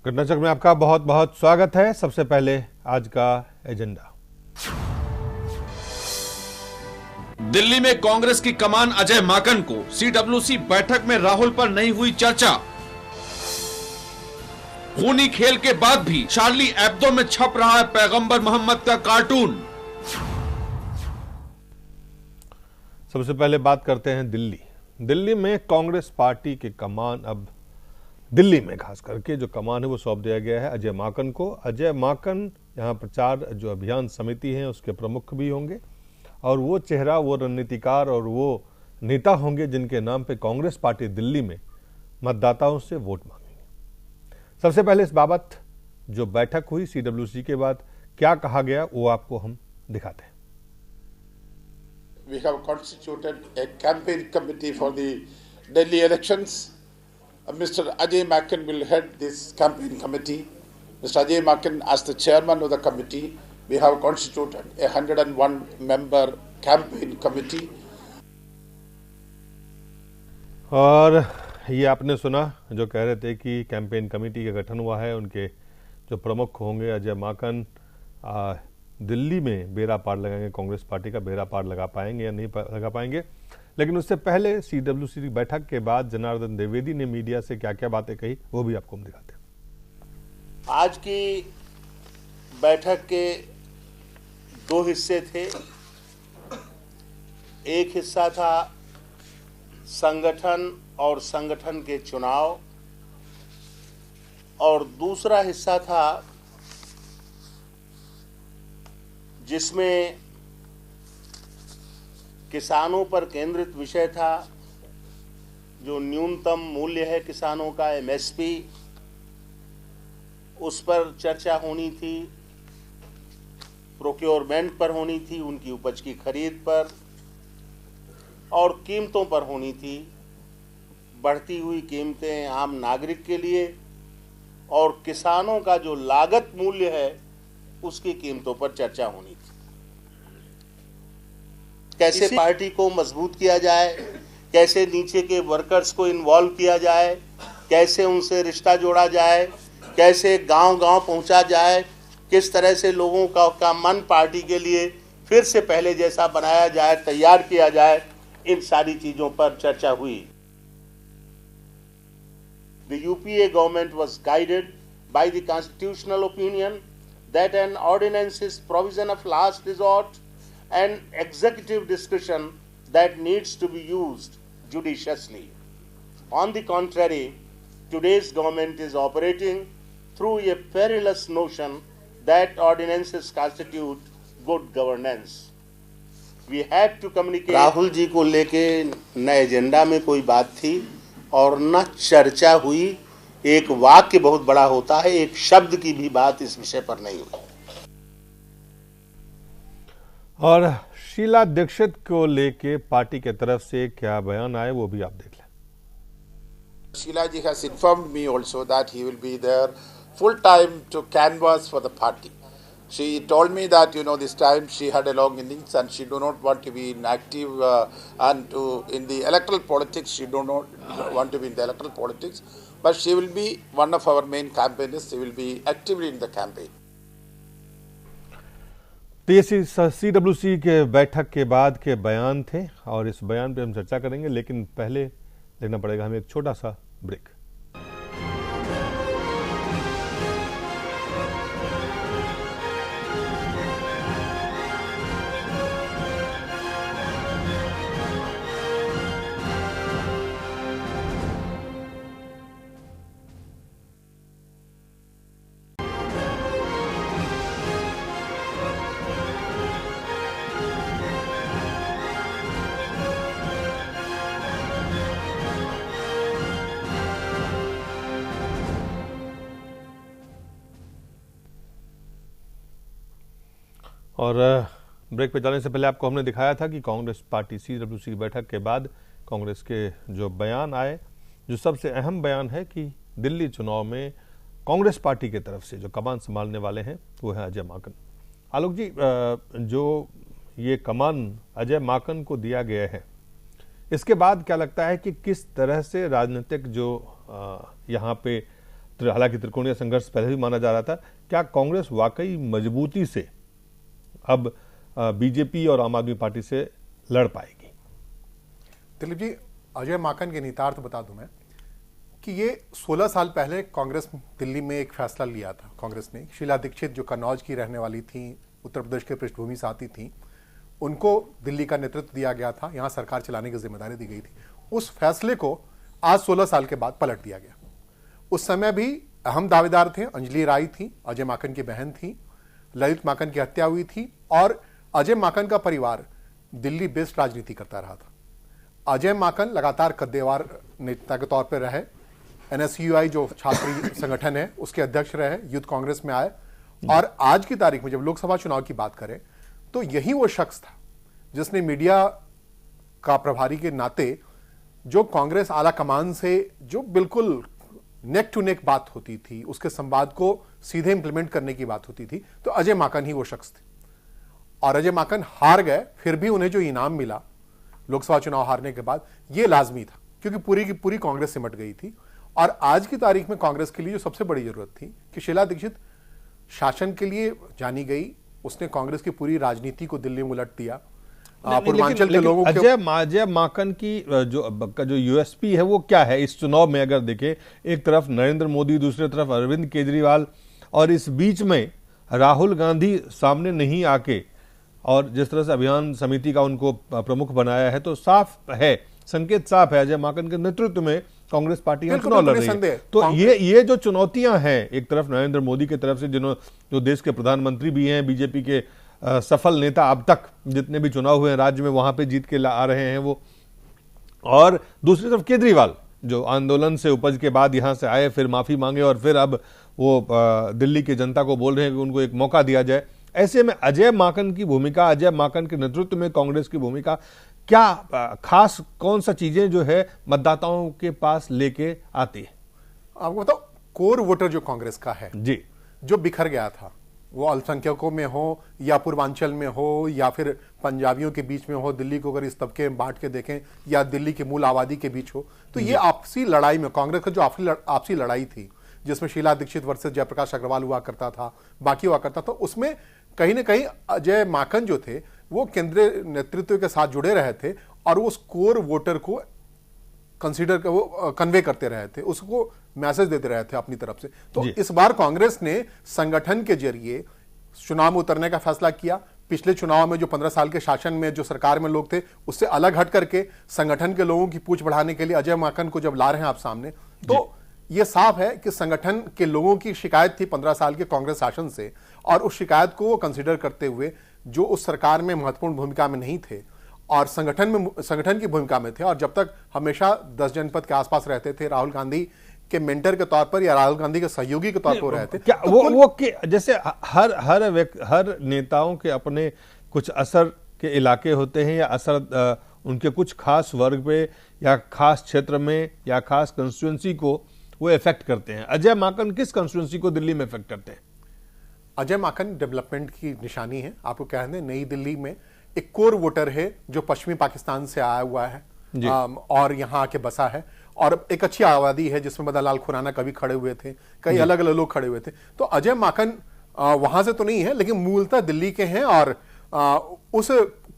घटनाचक्र में आपका बहुत बहुत स्वागत है। सबसे पहले आज का एजेंडा। दिल्ली में कांग्रेस की कमान अजय माकन को सीडब्ल्यूसी बैठक में राहुल पर नहीं हुई चर्चा। खूनी खेल के बाद भी चार्ली एब्दो में छप रहा है पैगंबर मोहम्मद का कार्टून। सबसे पहले बात करते हैं दिल्ली में कांग्रेस पार्टी की कमान अब दिल्ली में खास करके जो कमान है वो सौंप दिया गया है अजय माकन को। अजय माकन यहाँ प्रचार जो अभियान समिति है उसके प्रमुख भी होंगे और वो चेहरा, वो रणनीतिकार और वो नेता होंगे जिनके नाम पे कांग्रेस पार्टी दिल्ली में मतदाताओं से वोट मांगेंगे। सबसे पहले इस बाबत जो बैठक हुई सीडब्ल्यूसी के बाद क्या कहा गया वो आपको हम दिखाते हैं। We have constituted a campaign committee for the Delhi elections. Mr. Ajay Makan will head this campaign committee. Mr. Ajay Makan, as the chairman of the committee, we have constituted a 101-member campaign committee. और ये आपने सुना जो कह रहे थे कि campaign committee का गठन हुआ है, उनके जो प्रमुख होंगे अजय माकन दिल्ली में बेड़ा पार लगाएंगे, कांग्रेस पार्टी का बेड़ा पार लगा पाएंगे या नहीं लगा पाएंगे। लेकिन उससे पहले सीडब्ल्यूसी की बैठक के बाद जनार्दन द्विवेदी ने मीडिया से क्या क्या बातें कही वो भी आपको हम दिखाते हैं। आज की बैठक के दो हिस्से थे। एक हिस्सा था संगठन और संगठन के चुनाव और दूसरा हिस्सा था जिसमें किसानों पर केंद्रित विषय था। जो न्यूनतम मूल्य है किसानों का एमएसपी, उस पर चर्चा होनी थी, प्रोक्योरमेंट पर होनी थी, उनकी उपज की खरीद पर और कीमतों पर होनी थी। बढ़ती हुई कीमतें आम नागरिक के लिए और किसानों का जो लागत मूल्य है उसकी कीमतों पर चर्चा होनी थी। कैसे पार्टी को मजबूत किया जाए, कैसे नीचे के वर्कर्स को इन्वॉल्व किया जाए, कैसे उनसे रिश्ता जोड़ा जाए, कैसे गांव-गांव पहुंचा जाए, किस तरह से लोगों का मन पार्टी के लिए फिर से पहले जैसा बनाया जाए, तैयार किया जाए, इन सारी चीजों पर चर्चा हुई। The UPA government was guided by the constitutional opinion that an ordinance is provision of last resort and executive discretion that needs to be used judiciously. On the contrary, today's government is operating through a perilous notion that ordinances constitute good governance. We had to communicate. Rahul ji को लेके न agenda में कोई बात थी और न चर्चा हुई। एक वाक्य बहुत बड़ा होता है, एक शब्द की भी बात इस विषय पर नहीं हुई। और शीला दीक्षित को लेके पार्टी के तरफ से क्या बयान आए वो भी आप देख लें। Sheila ji has informed me also that he will be there full time to canvass for the party. She told me that this time she had a long innings and she do not want to be inactive and in the electoral politics. She do not want to be in the electoral politics, but she will be one of our main campaigners. She will be actively in the campaign. तो ये CWC के बैठक के बाद के बयान थे और इस बयान पे हम चर्चा करेंगे, लेकिन पहले लेना पड़ेगा हमें एक छोटा सा ब्रेक। और ब्रेक पे जाने से पहले आपको हमने दिखाया था कि कांग्रेस पार्टी सीडब्ल्यूसी की बैठक के बाद कांग्रेस के जो बयान आए, जो सबसे अहम बयान है कि दिल्ली चुनाव में कांग्रेस पार्टी की तरफ से जो कमान संभालने वाले हैं वो है अजय माकन। आलोक जी, जो ये कमान अजय माकन को दिया गया है, इसके बाद क्या लगता है कि किस तरह से राजनीतिक जो यहाँ पे हालांकि त्रिकोणीय संघर्ष पहले भी माना जा रहा था, क्या कांग्रेस वाकई मजबूती से अब बीजेपी और आम आदमी पार्टी से लड़ पाएगी? दिलीप जी, अजय माकन के निहितार्थ बता दूं मैं कि ये 16 साल पहले कांग्रेस दिल्ली में एक फैसला लिया था। कांग्रेस ने शीला दीक्षित जो कन्नौज की रहने वाली थी, उत्तर प्रदेश के पृष्ठभूमि से आती थी, उनको दिल्ली का नेतृत्व दिया गया था, यहाँ सरकार चलाने की जिम्मेदारी दी गई थी। उस फैसले को आज 16 साल के बाद पलट दिया गया। उस समय भी अहम दावेदार थे, अंजलि राय थी, अजय माकन की बहन थी, ललित माकन की हत्या हुई थी और अजय माकन का परिवार दिल्ली बेस्ड राजनीति करता रहा था। अजय माकन लगातार कद्देवार नेता के तौर पर रहे, एनएसयूआई जो छात्री संगठन है उसके अध्यक्ष रहे, यूथ कांग्रेस में आए और आज की तारीख में जब लोकसभा चुनाव की बात करें तो यही वो शख्स था जिसने मीडिया का प्रभारी के नाते जो कांग्रेस आला कमान से जो बिल्कुल नेक टू नेक बात होती थी, उसके संवाद को सीधे इंप्लीमेंट करने की बात होती थी, तो अजय माकन ही वो शख्स थे। और अजय माकन हार गए, फिर भी उन्हें जो इनाम मिला लोकसभा चुनाव हारने के बाद, ये लाजमी था क्योंकि पूरी की पूरी कांग्रेस सिमट गई थी। और आज की तारीख में कांग्रेस के लिए जो सबसे बड़ी जरूरत थी कि शीला दीक्षित शासन के लिए जानी गई, उसने कांग्रेस की पूरी राजनीति को दिल्ली में उलट दिया। पूर्वांचल के लोगों के अजय माकन की जो यूएसपी है वो क्या है इस चुनाव में? अगर देखें, एक तरफ नरेंद्र मोदी, दूसरी तरफ अरविंद केजरीवाल और इस बीच में राहुल गांधी सामने नहीं आके और जिस तरह से अभियान समिति का उनको प्रमुख बनाया है, तो साफ है, संकेत साफ है, अजय माकन के नेतृत्व में कांग्रेस पार्टी चुनाव लड़ रही है। तो ये जो चुनौतियां हैं, एक तरफ नरेंद्र मोदी की तरफ से जो देश के प्रधानमंत्री भी हैं, बीजेपी के सफल नेता अब तक जितने भी चुनाव हुए हैं राज्य में वहां पे जीत के आ रहे हैं वो, और दूसरी तरफ केजरीवाल जो आंदोलन से उपज के बाद यहां से आए, फिर माफी मांगे और फिर अब वो दिल्ली की जनता को बोल रहे हैं कि उनको एक मौका दिया जाए। ऐसे में अजय माकन की भूमिका, अजय माकन के नेतृत्व में कांग्रेस की भूमिका क्या, खास कौन सा चीजें जो है मतदाताओं के पास लेके आती है? आपको बताओ, कोर वोटर जो कांग्रेस का है जी, जो बिखर गया था, वो अल्पसंख्यकों में हो या पूर्वांचल में हो या फिर पंजाबियों के बीच में हो, दिल्ली को अगर इस तबके में बांट के देखें या दिल्ली की मूल आबादी के बीच हो, तो ये आपसी लड़ाई में कांग्रेस का जो आपसी लड़ाई थी जिसमें शीला दीक्षित वर्सेस जयप्रकाश अग्रवाल हुआ करता था, बाकी हुआ करता था, उसमें कहीं ना कहीं अजय माकन जो थे वो केंद्रीय नेतृत्व के साथ जुड़े रहे थे और वो कोर वोटर को कन्वे करते रहे थे, उसको मैसेज देते रहे थे अपनी तरफ से। तो इस बार कांग्रेस ने संगठन के जरिए चुनाव में उतरने का फैसला किया। पिछले चुनाव में जो 15 साल के शासन में जो सरकार में लोग थे उससे अलग हट करके संगठन के लोगों की पूछ बढ़ाने के लिए अजय माकन को जब ला रहे हैं आप सामने, तो यह साफ है कि संगठन के लोगों की शिकायत थी 15 साल के कांग्रेस शासन से, और उस शिकायत को वो कंसीडर करते हुए जो उस सरकार में महत्वपूर्ण भूमिका में नहीं थे और संगठन की भूमिका में थे, और जब तक हमेशा 10 जनपद के आसपास रहते थे, राहुल गांधी के मेंटर के तौर पर या राहुल गांधी के सहयोगी के तौर पर रहे थे। क्या तो वो जैसे हर नेताओं के अपने कुछ असर के इलाके होते हैं या असर उनके कुछ खास वर्ग पे या खास क्षेत्र में या खास कंस्टिट्यूएंसी को वो इफेक्ट करते हैं। अजय माकन किस कंस्टिट्यूएंसी को दिल्ली में इफेक्ट करते हैं? अजय माकन डेवलपमेंट की निशानी है। आपको क्या है, नई दिल्ली में एक कोर वोटर है जो पश्चिमी पाकिस्तान से आया हुआ है और यहाँ आके बसा है, और एक अच्छी आबादी है जिसमें मदन लाल खुराना कभी खड़े हुए थे, कई अलग अलग लोग खड़े हुए थे। तो अजय माकन वहां से तो नहीं है लेकिन मूलतः दिल्ली के हैं और उस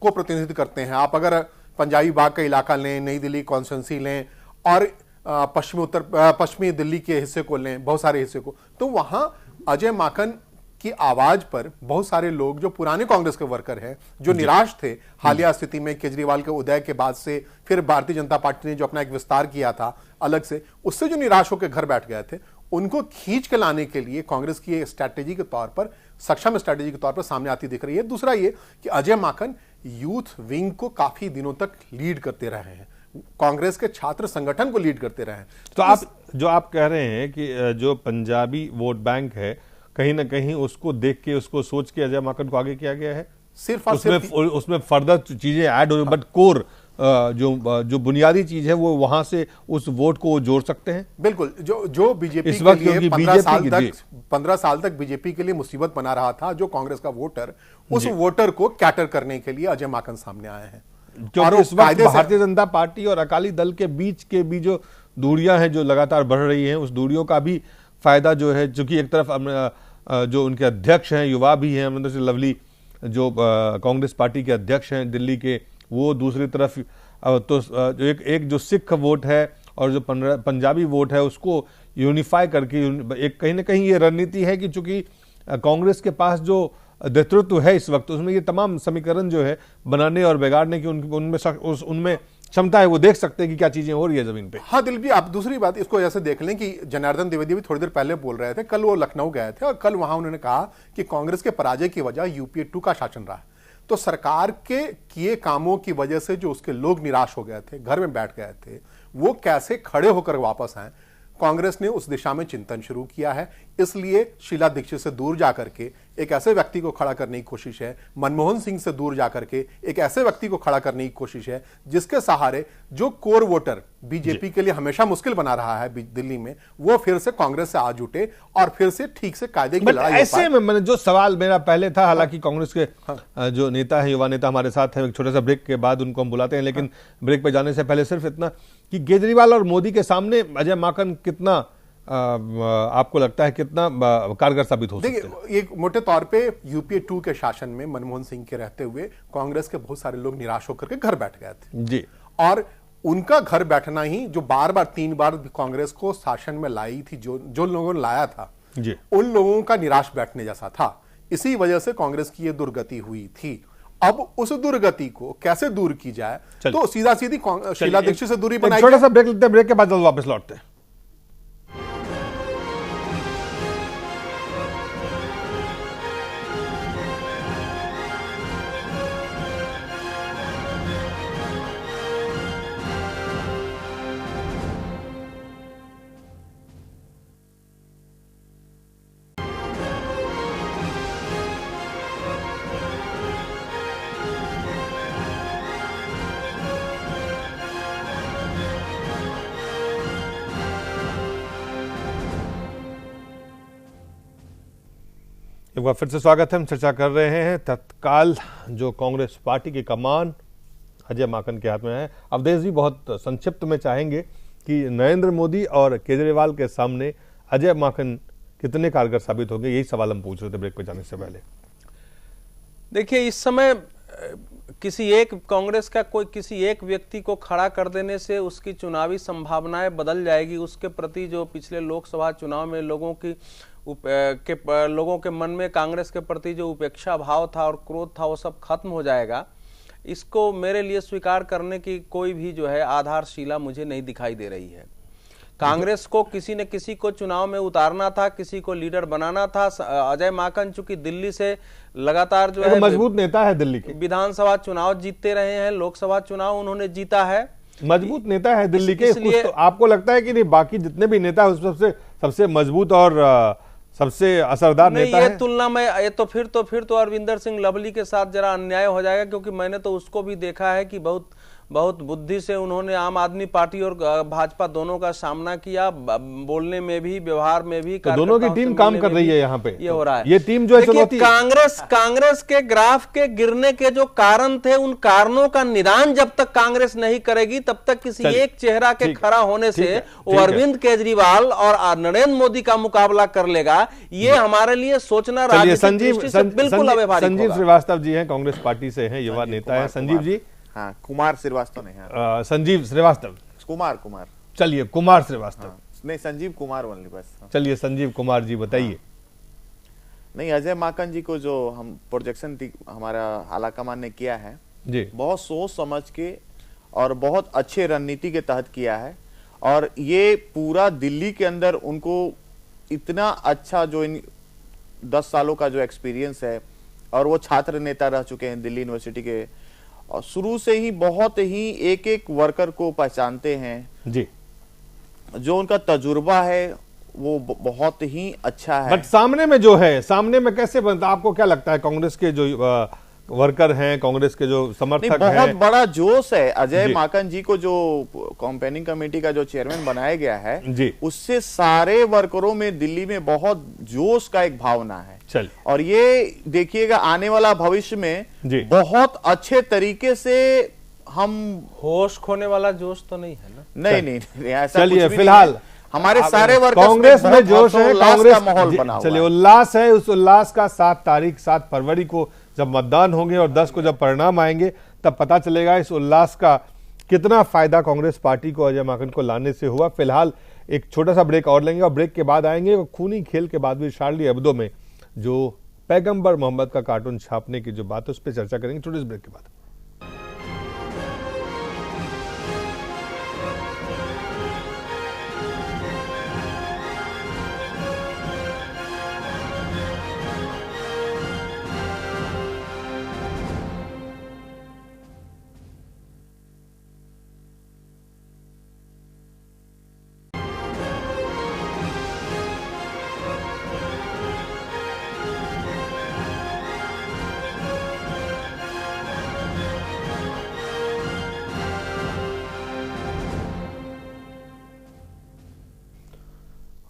को प्रतिनिधित्व करते हैं। आप अगर पंजाबी बाग का इलाका लें, नई दिल्ली कॉन्स्टिट्यूंसी लें और पश्चिमी दिल्ली के हिस्से को लें, बहुत सारे हिस्से को, तो वहां अजय माकन की आवाज पर बहुत सारे लोग जो पुराने कांग्रेस के वर्कर हैं, जो निराश थे हालिया स्थिति में केजरीवाल के उदय के बाद से, फिर भारतीय जनता पार्टी ने जो अपना एक विस्तार किया था अलग से, उससे जो निराश होकर घर बैठ गए थे, उनको खींच के लाने के लिए कांग्रेस की स्ट्रैटेजी के तौर पर, सक्षम स्ट्रैटेजी के तौर पर सामने आती दिख रही है। दूसरा ये कि अजय माकन यूथ विंग को काफी दिनों तक लीड करते रहे हैं, कांग्रेस के छात्र संगठन को लीड करते रहे हैं। तो आप कह रहे हैं कि जो पंजाबी वोट बैंक है, कहीं ना कहीं उसको देख के, उसको सोच के अजय माकन को आगे किया गया है, सिर्फ उसमें फर्दर चीजें ऐड हो, बट कोर जो बुनियादी चीज है वो वहां से उस वोट को जोड़ सकते हैं। बिल्कुल, जो बीजेपी के लिए 15 साल तक बीजेपी के लिए मुसीबत बना रहा था, जो कांग्रेस का वोटर, उस वोटर को कैटर करने के लिए अजय माकन सामने आए हैं। क्योंकि इस वक्त भारतीय जनता पार्टी और अकाली दल के बीच जो दूरियां हैं जो लगातार बढ़ रही हैं, उस दूरियों का भी फायदा जो है, चूंकि एक तरफ जो उनके अध्यक्ष हैं युवा भी हैं, अमरिंदर सिंह लवली जो कांग्रेस पार्टी के अध्यक्ष हैं दिल्ली के, वो दूसरी तरफ तो जो एक जो सिख वोट है और जो पंजाबी वोट है उसको यूनिफाई करके एक कहीं ना कहीं ये रणनीति है कि चूंकि कांग्रेस के पास जो नेतृत्व है इस वक्त, उसमें ये तमाम समीकरण जो है बनाने और बिगाड़ने की उनमें क्षमता है, वो देख सकते हैं कि क्या चीजें हो रही है जमीन पे। हाँ दिलीप जी, आप दूसरी बात इसको ऐसे देख लें कि जनार्दन द्विवेदी भी थोड़ी देर पहले बोल रहे थे, कल वो लखनऊ गए थे और कल वहां उन्होंने कहा कि कांग्रेस के पराजय की वजह यूपीए 2 का शासन रहा है। तो सरकार के किए कामों की वजह से जो उसके लोग निराश हो गए थे, घर में बैठ गए थे, वो कैसे खड़े होकर वापस आए, कांग्रेस ने उस दिशा में चिंतन शुरू किया है। इसलिए शीला दीक्षित से दूर जाकर के एक ऐसे व्यक्ति को खड़ा करने की कोशिश है, मनमोहन सिंह से दूर जाकर के एक ऐसे व्यक्ति को खड़ा करने की कोशिश है जिसके सहारे जो कोर वोटर बीजेपी के लिए हमेशा मुश्किल बना रहा है दिल्ली में, वो फिर से कांग्रेस से आ जुटे और फिर से ठीक से कायदे की लड़ाई। ऐसे में मैंने जो सवाल मेरा पहले था, हालांकि कांग्रेस के जो नेता है, युवा नेता हमारे साथ है, एक छोटे सा ब्रेक के बाद उनको हम बुलाते हैं, लेकिन ब्रेक पे जाने से पहले सिर्फ इतना कि केजरीवाल और मोदी के सामने अजय माकन कितना आपको लगता है कितना कारगर साबित हो सकते हैं? देखिए, एक मोटे तौर पे यूपीए 2 के शासन में मनमोहन सिंह के रहते हुए कांग्रेस के बहुत सारे लोग निराश होकर के घर बैठ गए थे जी, और उनका घर बैठना ही जो बार बार 3 बार कांग्रेस को शासन में लाई थी, जो लोगों ने लाया था जी, उन लोगों का निराश बैठने जैसा था। इसी वजह से कांग्रेस की ये दुर्गति हुई थी। अब उस दुर्गति को कैसे दूर की जाए, तो सीधा सीधी शीला दीक्षित से दूरी बनाई। छोटा सा ब्रेक लेते हैं, ब्रेक के बाद जल्द वापस लौटते हैं। एक बार फिर से स्वागत है। हम चर्चा कर रहे हैं तत्काल जो कांग्रेस पार्टी की कमान अजय माकन के हाथ में है। अवधेश जी, बहुत संक्षिप्त में चाहेंगे कि नरेंद्र मोदी और केजरीवाल के सामने अजय माकन कितने कारगर साबित होंगे, यही सवाल हम पूछ रहे थे ब्रेक पे जाने से पहले। देखिए, इस समय किसी एक कांग्रेस का कोई किसी एक व्यक्ति को खड़ा कर देने से उसकी चुनावी संभावनाएं बदल जाएगी। उसके प्रति जो पिछले लोकसभा चुनाव में लोगों के मन में कांग्रेस के प्रति जो उपेक्षा भाव था और क्रोध था, वो सब खत्म हो जाएगा। इसको मेरे लिए स्वीकार करने की कोई भी जो है आधारशिला मुझे नहीं दिखाई दे रही है। कांग्रेस को किसी न किसी को चुनाव में उतारना था, किसी को लीडर बनाना था। अजय माकन चूंकि दिल्ली से लगातार जो है मजबूत नेता है, दिल्ली के विधानसभा चुनाव जीतते रहे हैं, लोकसभा चुनाव उन्होंने जीता है, मजबूत नेता है दिल्ली के। कुछ तो आपको लगता है कि नहीं बाकी जितने भी नेता है उस सबसे मजबूत और सबसे असरदार नेता है? ये तुलना में ये तो फिर तो अरविंदर सिंह लवली के साथ जरा अन्याय हो जाएगा, क्योंकि मैंने तो उसको भी देखा है कि बहुत बुद्धि से उन्होंने आम आदमी पार्टी और भाजपा दोनों का सामना किया, बोलने में भी, व्यवहार में भी। तो दोनों की टीम काम कर रही है यहाँ पे, ये हो रहा है। ये टीम जो है चुनौती कांग्रेस के ग्राफ के गिरने के जो कारण थे, उन कारणों का निदान जब तक कांग्रेस नहीं करेगी तब तक किसी एक चेहरा के खड़ा होने से वो अरविंद केजरीवाल और नरेंद्र मोदी का मुकाबला कर लेगा, ये हमारे लिए सोचना राजनीतिक दृष्टि से बिल्कुल अव्यवहारिक होगा। संजीव श्रीवास्तव जी हैं, कांग्रेस पार्टी से हैं, युवा नेता है। संजीव जी, हाँ, कुमार श्रीवास्तव नहीं, संजीव श्रीवास्तव, कुमार चलिए कुमार श्रीवास्तव, नहीं संजीव कुमार बोलने बस। चलिए संजीव कुमार जी बताइए। नहीं, अजय माकन जी को जो हम प्रोजेक्शन हमारा आलाकमान ने किया है जी, बहुत सोच समझ के और बहुत अच्छे रणनीति के तहत किया है, और ये पूरा दिल्ली के अंदर उनको इतना अच्छा जो इन 10 सालों का जो एक्सपीरियंस है, और वो छात्र नेता रह चुके हैं दिल्ली यूनिवर्सिटी के, और शुरू से ही बहुत ही एक एक वर्कर को पहचानते हैं जी, जो उनका तजुर्बा है वो बहुत ही अच्छा है। बट सामने में जो है, सामने में कैसे बनता, आपको क्या लगता है? कांग्रेस के जो वर्कर हैं, कांग्रेस के जो समर्थक बहुत हैं, बड़ा जोश है। अजय माकन जी को जो कैंपेनिंग कमेटी का जो चेयरमैन बनाया गया है जी, उससे सारे वर्करों में दिल्ली में बहुत जोश का एक भावना है। चल, और ये देखिएगा आने वाला भविष्य में बहुत अच्छे तरीके से हम होश खोने वाला जोश तो नहीं है ना? नहीं ऐसा चलिए कुछ भी फिलहाल हमारे सारे वर्कर्स कांग्रेस में जोश है, कांग्रेस का माहौल बना हुआ चलिए है। उल्लास है। उस उल्लास का 7 फरवरी को जब मतदान होंगे और 10 को जब परिणाम आएंगे तब पता चलेगा इस उल्लास का कितना फायदा कांग्रेस पार्टी को अजय माकन को लाने से हुआ। फिलहाल एक छोटा सा ब्रेक और लेंगे और ब्रेक के बाद आएंगे खूनी खेल के बाद भी शार्ली एब्दो में जो पैगंबर मोहम्मद का कार्टून छापने की जो बात है उस पर चर्चा करेंगे छोटे से ब्रेक के बाद।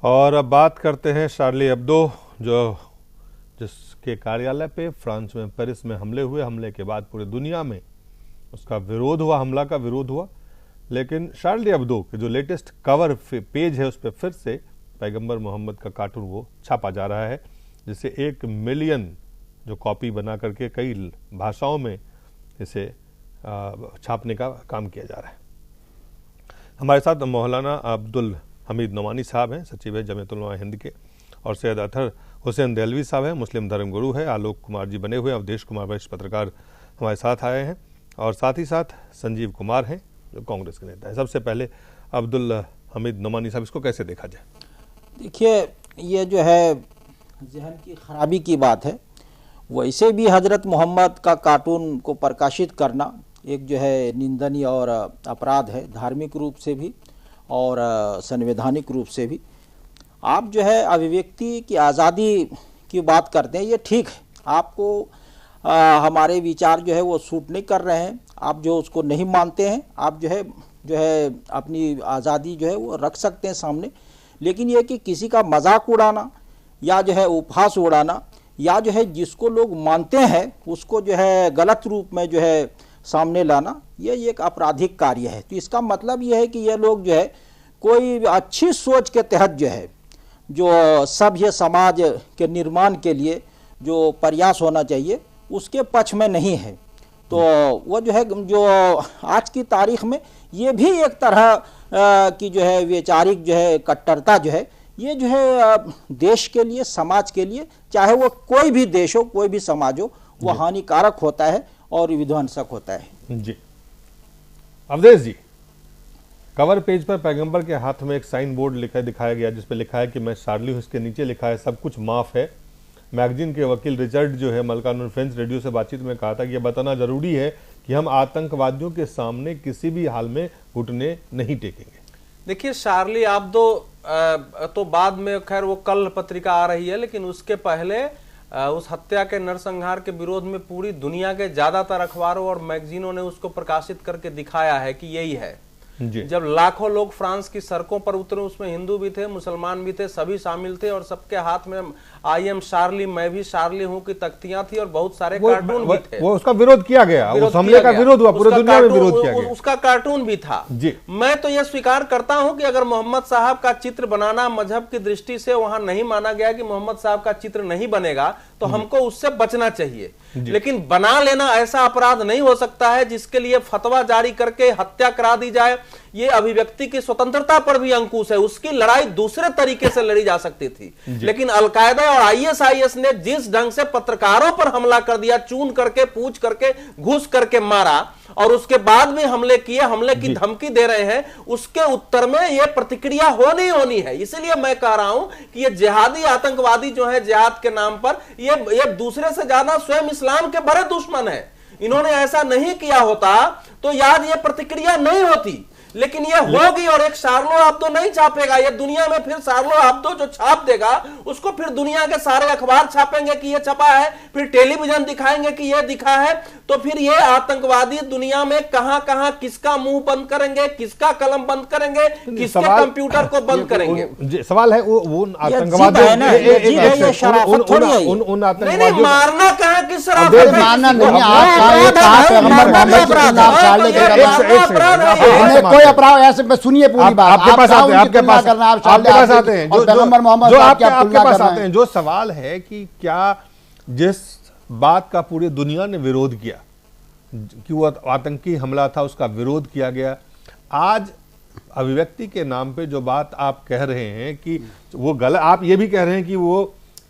और अब बात करते हैं शार्ली एब्दो जिसके कार्यालय पे फ्रांस में पेरिस में हमले हुए। हमले के बाद पूरी दुनिया में उसका विरोध हुआ, हमला का विरोध हुआ। लेकिन शार्ली एब्दो के जो लेटेस्ट कवर पेज है उस पर फिर से पैगंबर मोहम्मद का कार्टून वो छापा जा रहा है, जिसे 1 मिलियन जो कॉपी बना करके कई भाषाओं में इसे छापने का काम किया जा रहा है। हमारे साथ मौलाना अब्दुल हमीद नोमानी साहब हैं, सचिव है जमीयत उलमा हिंद के, और सैयद अतहर हुसैन देहलवी साहब हैं, मुस्लिम धर्मगुरु है। आलोक कुमार जी बने हुए, अवधेश कुमार वरिष्ठ पत्रकार हमारे साथ आए हैं, और साथ ही साथ संजीव कुमार हैं जो कांग्रेस के नेता हैं। सबसे पहले अब्दुल हमीद नोमानी साहब, इसको कैसे देखा जाए? देखिए, ये जो है जहन की खराबी की बात है। वैसे भी हजरत मोहम्मद का कार्टून को प्रकाशित करना एक जो है निंदनीय और अपराध है, धार्मिक रूप से भी और संवैधानिक रूप से भी। आप जो है अभिव्यक्ति की आज़ादी की बात करते हैं, ये ठीक है। आपको हमारे विचार जो है वो सूट नहीं कर रहे हैं, आप जो उसको नहीं मानते हैं, आप जो है अपनी आज़ादी जो है वो रख सकते हैं सामने। लेकिन ये कि किसी का मजाक उड़ाना या जो है उपहास उड़ाना या जो है जिसको लोग मानते हैं उसको जो है गलत रूप में जो है सामने लाना, ये एक आपराधिक कार्य है। तो इसका मतलब ये है कि ये लोग जो है कोई अच्छी सोच के तहत जो सभ्य समाज के निर्माण के लिए जो प्रयास होना चाहिए उसके पक्ष में नहीं है। तो वो जो है जो आज की तारीख में ये भी एक तरह की जो है वैचारिक जो है कट्टरता जो है ये जो है देश के लिए, समाज के लिए, चाहे वो कोई भी देश हो, कोई भी समाज हो, वो हानिकारक होता है और विध्वंसक होता है। जी अवधेश जी, कवर पेज पर पैगंबर के हाथ में एक साइन बोर्ड दिखाया गया जिस पर लिखा है कि मैं शार्ली हूं, इसके नीचे लिखा है सब कुछ माफ है। मैगजीन के वकील रिचर्ड जो है मलकान फ्रेंड्स रेडियो से बातचीत में कहा था कि यह बताना जरूरी है कि हम आतंकवादियों के सामने किसी भी हाल में घुटने नहीं टेकेंगे। देखिए, शार्ली एब्दो तो बाद में, खैर वो कल पत्रिका आ रही है, लेकिन उसके पहले उस हत्या के नरसंहार के विरोध में पूरी दुनिया के ज्यादातर अखबारों और मैगजीनों ने उसको प्रकाशित करके दिखाया है कि यही है। जब लाखों लोग फ्रांस की सड़कों पर उतरे, उसमें हिंदू भी थे, मुसलमान भी थे, सभी शामिल थे, और सबके हाथ में आई एम शार्ली, मैं भी शार्ली हूं की तख्तियां थी और बहुत सारे कार्टून भी थे। वो उसका विरोध किया गया, उस हमले का विरोध हुआ, पूरी दुनिया में विरोध किया गया। उसका कार्टून भी था जी। मैं तो यह स्वीकार करता हूं कि अगर मोहम्मद साहब का चित्र बनाना मजहब की दृष्टि से वहां नहीं माना गया कि मोहम्मद साहब का चित्र नहीं बनेगा, तो हमको उससे बचना चाहिए। लेकिन बना लेना ऐसा अपराध नहीं हो सकता है जिसके लिए फतवा जारी करके हत्या करा दी जाए। ये अभिव्यक्ति की स्वतंत्रता पर भी अंकुश है। उसकी लड़ाई दूसरे तरीके से लड़ी जा सकती थी, लेकिन अलकायदा और आईएसआईएस ने जिस ढंग से पत्रकारों पर हमला कर दिया, चून करके, पूछ करके, घुस करके मारा, और उसके बाद में हमले किए, हमले की धमकी दे रहे हैं, उसके उत्तर में यह प्रतिक्रिया होनी है। इसलिए मैं कह रहा हूं कि ये जिहादी आतंकवादी जो है जिहाद के नाम पर, ये दूसरे से ज्यादा स्वयं इस्लाम के बड़े दुश्मन है। इन्होंने ऐसा नहीं किया होता तो याद ये प्रतिक्रिया नहीं होती, लेकिन ये होगी। और एक शार्लो एब्दो नहीं छापेगा, ये दुनिया में फिर शार्लो एब्दो जो छाप देगा उसको फिर दुनिया के सारे अखबार छापेंगे कि ये छपा है, फिर टेलीविजन दिखाएंगे कि ये दिखा है। तो फिर ये आतंकवादी दुनिया में कहां कहां किसका मुंह बंद करेंगे, किसका कलम बंद करेंगे, किसके कंप्यूटर को बंद करेंगे। सवाल है वो आतंकवादी मारना कहां किस मारना नहीं, हैं। अपराध ऐसे सुनिए पूरी बात, आपके पास आते हैं, आपके पास आते हैं, जो आपके पास आते हैं। जो सवाल है कि क्या जिस बात का पूरी दुनिया ने विरोध किया कि वो आतंकी हमला था, उसका विरोध किया गया, आज अभिव्यक्ति के नाम पे जो बात आप कह रहे हैं कि वो गलत, आप ये भी कह रहे हैं कि वो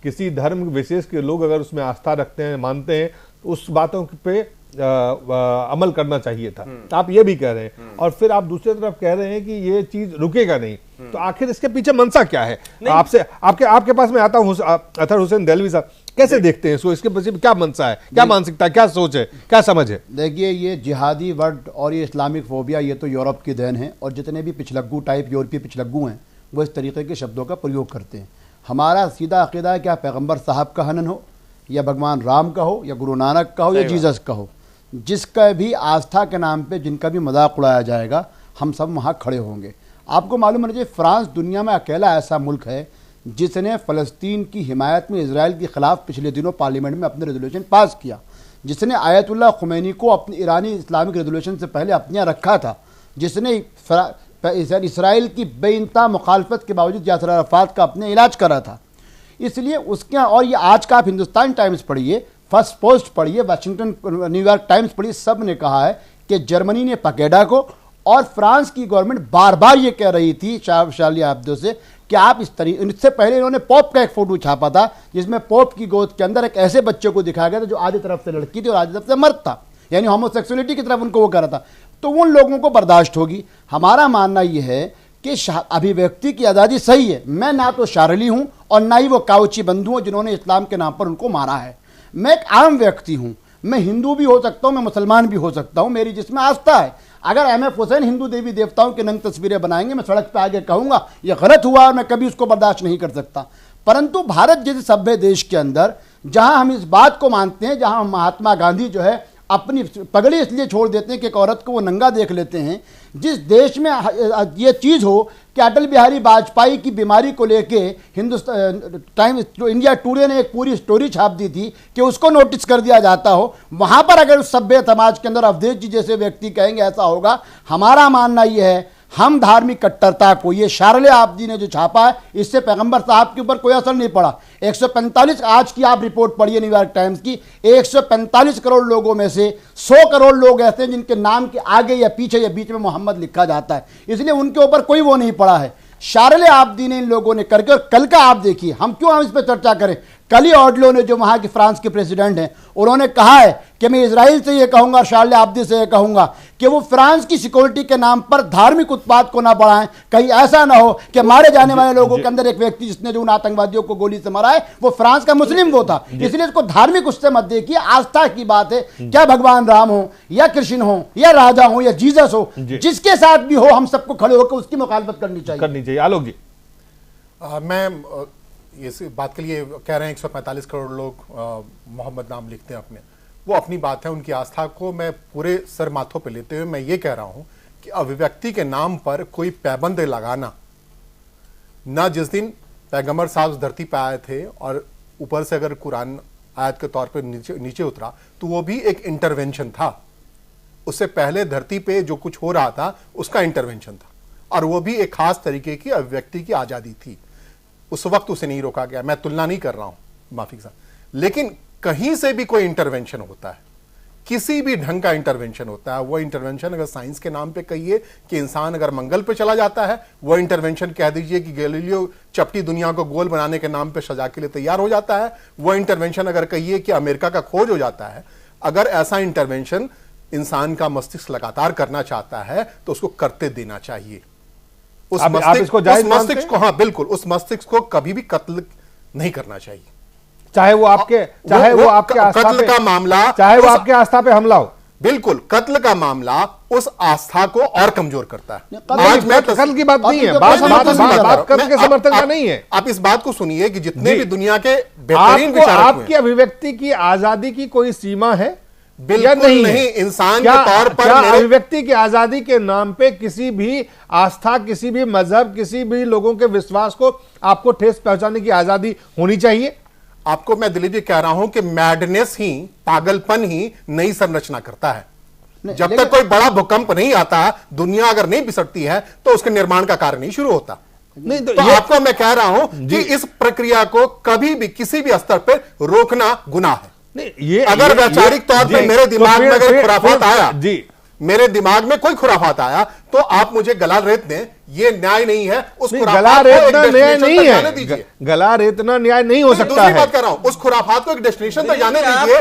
किसी धर्म विशेष के लोग अगर उसमें आस्था रखते हैं, मानते हैं, तो उस बातों पे अमल करना चाहिए था, आप ये भी कह रहे हैं। और फिर आप दूसरी तरफ कह रहे हैं कि ये चीज रुकेगा नहीं, तो आखिर इसके पीछे मंशा क्या है? आपसे आपके पास मैं आता हूं, अतहर हुसैन देहलवी साहब, कैसे देखते हैं इसको? इसके पीछे क्या मंशा है, क्या मानसिकता, क्या सोच है, क्या समझ है? देखिए, ये जिहादी वर्ड और ये इस्लामिक फोबिया ये तो यूरोप की देन है, और जितने भी पिछलग्गू टाइप यूरोपीय पिछलग्गू हैं वो इस तरीके के शब्दों का प्रयोग करते हैं। हमारा सीधा अक़ीदा है कि पैगम्बर साहब का हनन हो, या भगवान राम का हो, या गुरु नानक का हो, या जीसस का हो, जिसका भी आस्था के नाम पे जिनका भी मजाक उड़ाया जाएगा, हम सब वहाँ खड़े होंगे। आपको मालूम है, फ्रांस दुनिया में अकेला ऐसा मुल्क है जिसने फ़लस्तीन की हिमायत में इजराइल के ख़िलाफ़ पिछले दिनों पार्लियामेंट में अपने रेजोल्यूशन पास किया, जिसने आयतुल्लाह खुमैनी को अपनी ईरानी इस्लामिक रेजोल्यूशन से पहले अपने यहाँ रखा था, जिसने इसराइल की बेइंतहा मुखालफत के बावजूद यासर अराफात का अपने इलाज करा था। इसलिए उसके, और ये आज का आप हिंदुस्तान टाइम्स पढ़िए, फर्स्ट पोस्ट पढ़िए, वाशिंगटन न्यूयॉर्क टाइम्स पढ़िए, सब ने कहा है कि जर्मनी ने पकेडा को, और फ्रांस की गवर्नमेंट बार बार ये कह रही थी शार्ली एब्दो से कि आप इस तरीके, इससे पहले इन्होंने पॉप का एक फोटो छापा था जिसमें पॉप की गोद के अंदर एक ऐसे बच्चे को दिखाया गया था जो आधी तरफ से लड़की थी और आधी तरफ से मर्द था, यानी होमोसेक्सुअलिटी की तरफ उनको वो कर रहा था। तो उन लोगों को बर्दाश्त होगी। हमारा मानना यह है कि अभिव्यक्ति की आज़ादी सही है। मैं ना तो शार्ली हूं और ना ही वो काउची बंधु हैं जिन्होंने इस्लाम के नाम पर उनको मारा है। मैं एक आम व्यक्ति हूं, मैं हिंदू भी हो सकता हूं, मैं मुसलमान भी हो सकता हूं, मेरी जिसमें आस्था है। अगर एम.एफ. हुसैन हिंदू देवी देवताओं की नंग तस्वीरें बनाएंगे, मैं सड़क पे आगे कहूंगा ये गलत हुआ और मैं कभी उसको बर्दाश्त नहीं कर सकता। परंतु भारत जैसे सभ्य देश के अंदर, जहां हम इस बात को मानते हैं, जहां महात्मा गांधी जो है अपनी पगड़ी इसलिए छोड़ देते हैं कि एक औरत को वो नंगा देख लेते हैं, जिस देश में ये चीज़ हो कि अटल बिहारी वाजपेयी की बीमारी को लेके हिंदुस्तान टाइम्स इंडिया टुडे ने एक पूरी स्टोरी छाप दी थी कि उसको नोटिस कर दिया जाता हो, वहाँ पर अगर उस सभ्य समाज के अंदर अवधेश जी जैसे व्यक्ति कहेंगे ऐसा होगा। हमारा मानना ये है, हम धार्मिक कट्टरता को, ये शार्ले आब्दी ने जो छापा है, इससे पैगंबर साहब के ऊपर कोई असर नहीं पड़ा। 145 आज की आप रिपोर्ट पढ़िए न्यूयॉर्क टाइम्स की, 145 करोड़ लोगों में से 100 करोड़ लोग ऐसे हैं जिनके नाम के आगे या पीछे या बीच में मोहम्मद लिखा जाता है, इसलिए उनके ऊपर कोई वो नहीं पड़ा है। शार्ले आब्दी ने इन लोगों ने करके, और कल का आप देखिए, हम इस पर चर्चा करें, कल ही ऑडलो ने जो वहां के फ्रांस के प्रेसिडेंट हैं, उन्होंने कहा है कि मैं इजराइल से ये कहूंगा, शार्ले आब्दी से ये कहूंगा कि वो फ्रांस की सिक्योरिटी के नाम पर धार्मिक उत्पाद को ना बढ़ाएं। कहीं ऐसा ना हो कि मारे जाने वाले लोगों के अंदर एक व्यक्ति जिसने जो उन आतंकवादियों को गोली से मारा है वो फ्रांस का मुस्लिम वो था, इसलिए इसको धार्मिक उससे मत देखिए। आस्था की बात है, क्या भगवान राम हो या कृष्ण हो या राजा हो या जीसस हो, जिसके साथ भी हो, हम सबको खड़े होकर उसकी मुखालफत करनी चाहिए। आलोक जी, मैं इस बात के लिए कह रहे हैं 145 करोड़ लोग मोहम्मद नाम लिखते हैं अपने, वो अपनी बात है, उनकी आस्था को मैं पूरे सर माथों पे लेते हुए मैं ये कह रहा हूं कि अभिव्यक्ति के नाम पर कोई पाबंद लगाना ना, जिस दिन पैगंबर साहब उस धरती पे आए थे और ऊपर से अगर कुरान आयत के तौर पे नीचे उतरा तो वो भी एक इंटरवेंशन था। उससे पहले धरती पे जो कुछ हो रहा था उसका इंटरवेंशन था, और वो भी एक खास तरीके की अभिव्यक्ति की आजादी थी। उस वक्त उसे नहीं रोका गया। मैं तुलना नहीं कर रहा हूं, माफी के साथ, लेकिन कहीं से भी कोई इंटरवेंशन होता है, किसी भी ढंग का इंटरवेंशन होता है, वो इंटरवेंशन अगर साइंस के नाम पे कहिए कि इंसान अगर मंगल पे चला जाता है, वो इंटरवेंशन कह दीजिए कि गैलीलियो चपटी दुनिया को गोल बनाने के नाम पे सजा के लिए तैयार हो जाता है, वो इंटरवेंशन अगर कहिए कि अमेरिका का खोज हो जाता है, अगर ऐसा इंटरवेंशन इंसान का मस्तिष्क लगातार करना चाहता है तो उसको करते देना चाहिए। उस मस्तिष्क को, हाँ बिल्कुल, उस मस्तिष्क को कभी भी कत्ल नहीं करना चाहिए, चाहे वो आपके आस्था कत्ल का मामला, चाहे वो आपके आस्था पे हमला हो। बिल्कुल, कत्ल का मामला उस आस्था को और कमजोर करता है। आज मैं कत्ल की बात नहीं है, बात कत्ल के समर्थन का नहीं है। आप इस बात को सुनिए कि जितने भी दुनिया के बेहतरीन विचारक हैं, आपकी अभिव्यक्ति की आजादी की कोई सीमा है? बिल्कुल नहीं। इंसान के तौर पर अभिव्यक्ति की आजादी के नाम पे किसी भी आस्था, किसी भी मजहब, किसी भी लोगों के विश्वास को आपको ठेस पहुंचाने की आजादी होनी चाहिए। आपको मैं दिलीप जी कह रहा हूं कि मैडनेस ही, पागलपन ही नई संरचना करता है। जब तक कोई बड़ा भूकंप नहीं आता, दुनिया अगर नहीं बिसरती है, तो उसके निर्माण का कार्य नहीं शुरू होता। नहीं तो आपको मैं कह रहा हूं कि इस प्रक्रिया को कभी भी किसी भी स्तर पर रोकना गुनाह है। नहीं, ये अगर वैचारिक तौर पे मेरे दिमाग में अगर खुराफात आया, जी मेरे दिमाग में कोई खुराफात आया, तो आप मुझे गला रेत दें, ये न्याय नहीं है। उस गला रेतना न्याय नहीं है, गला रेतना न्याय नहीं हो सकता है। बात कर रहा हूं, उस खुराफात को एक डेस्टिनेशन तक जाने दीजिए।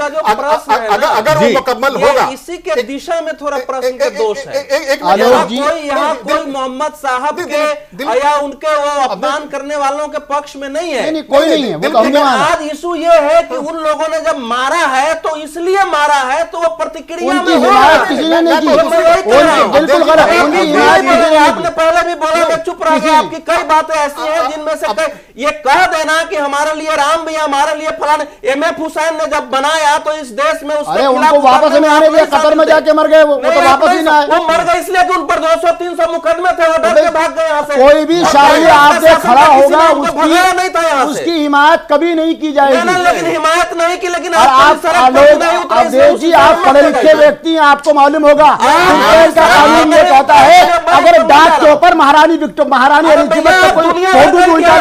अगर वो मुकम्मल होगा, इसी के दिशा में थोड़ा प्रश्न का दोष है। यहाँ कोई मोहम्मद साहब के या उनके वो अपमान करने वालों के पक्ष में नहीं है, कोई नहीं है। लेकिन आज इशू ये है कि उन लोगों ने जब मारा है तो इसलिए मारा है, तो वो प्रतिक्रिया में किसी ने नहीं की, बिल्कुल गलत। आपने पहले भी बोला, मैं चुप रह गया। आपकी कई बातें ऐसी हैं जिनमें से ये कह देना कि हमारे लिए राम भी, हमारे लिए फलाने। एमएफ हुसैन ने जब बनाया तो इस देश में उसके उनको वापस में आने दिया, कतर में जाके मर गए। वो तो वापस ही ना आए। वो मर गए इसलिए कि उन पर 200-300 मुकदमे थे, वो डर के भाग गए यहाँ से। कोई भी शायरी आपसे खड़ा होगा, नहीं था यहाँ से, उसकी हिमायत कभी नहीं की जाएगी। लेकिन हिमायत नहीं की, लेकिन जी आप पढ़े लिखे व्यक्ति, आपको मालूम होगा का कानून ये कहता है, अगर डाक के ऊपर महारानी एलिजाबेथ का कोई फोटो उल्टा,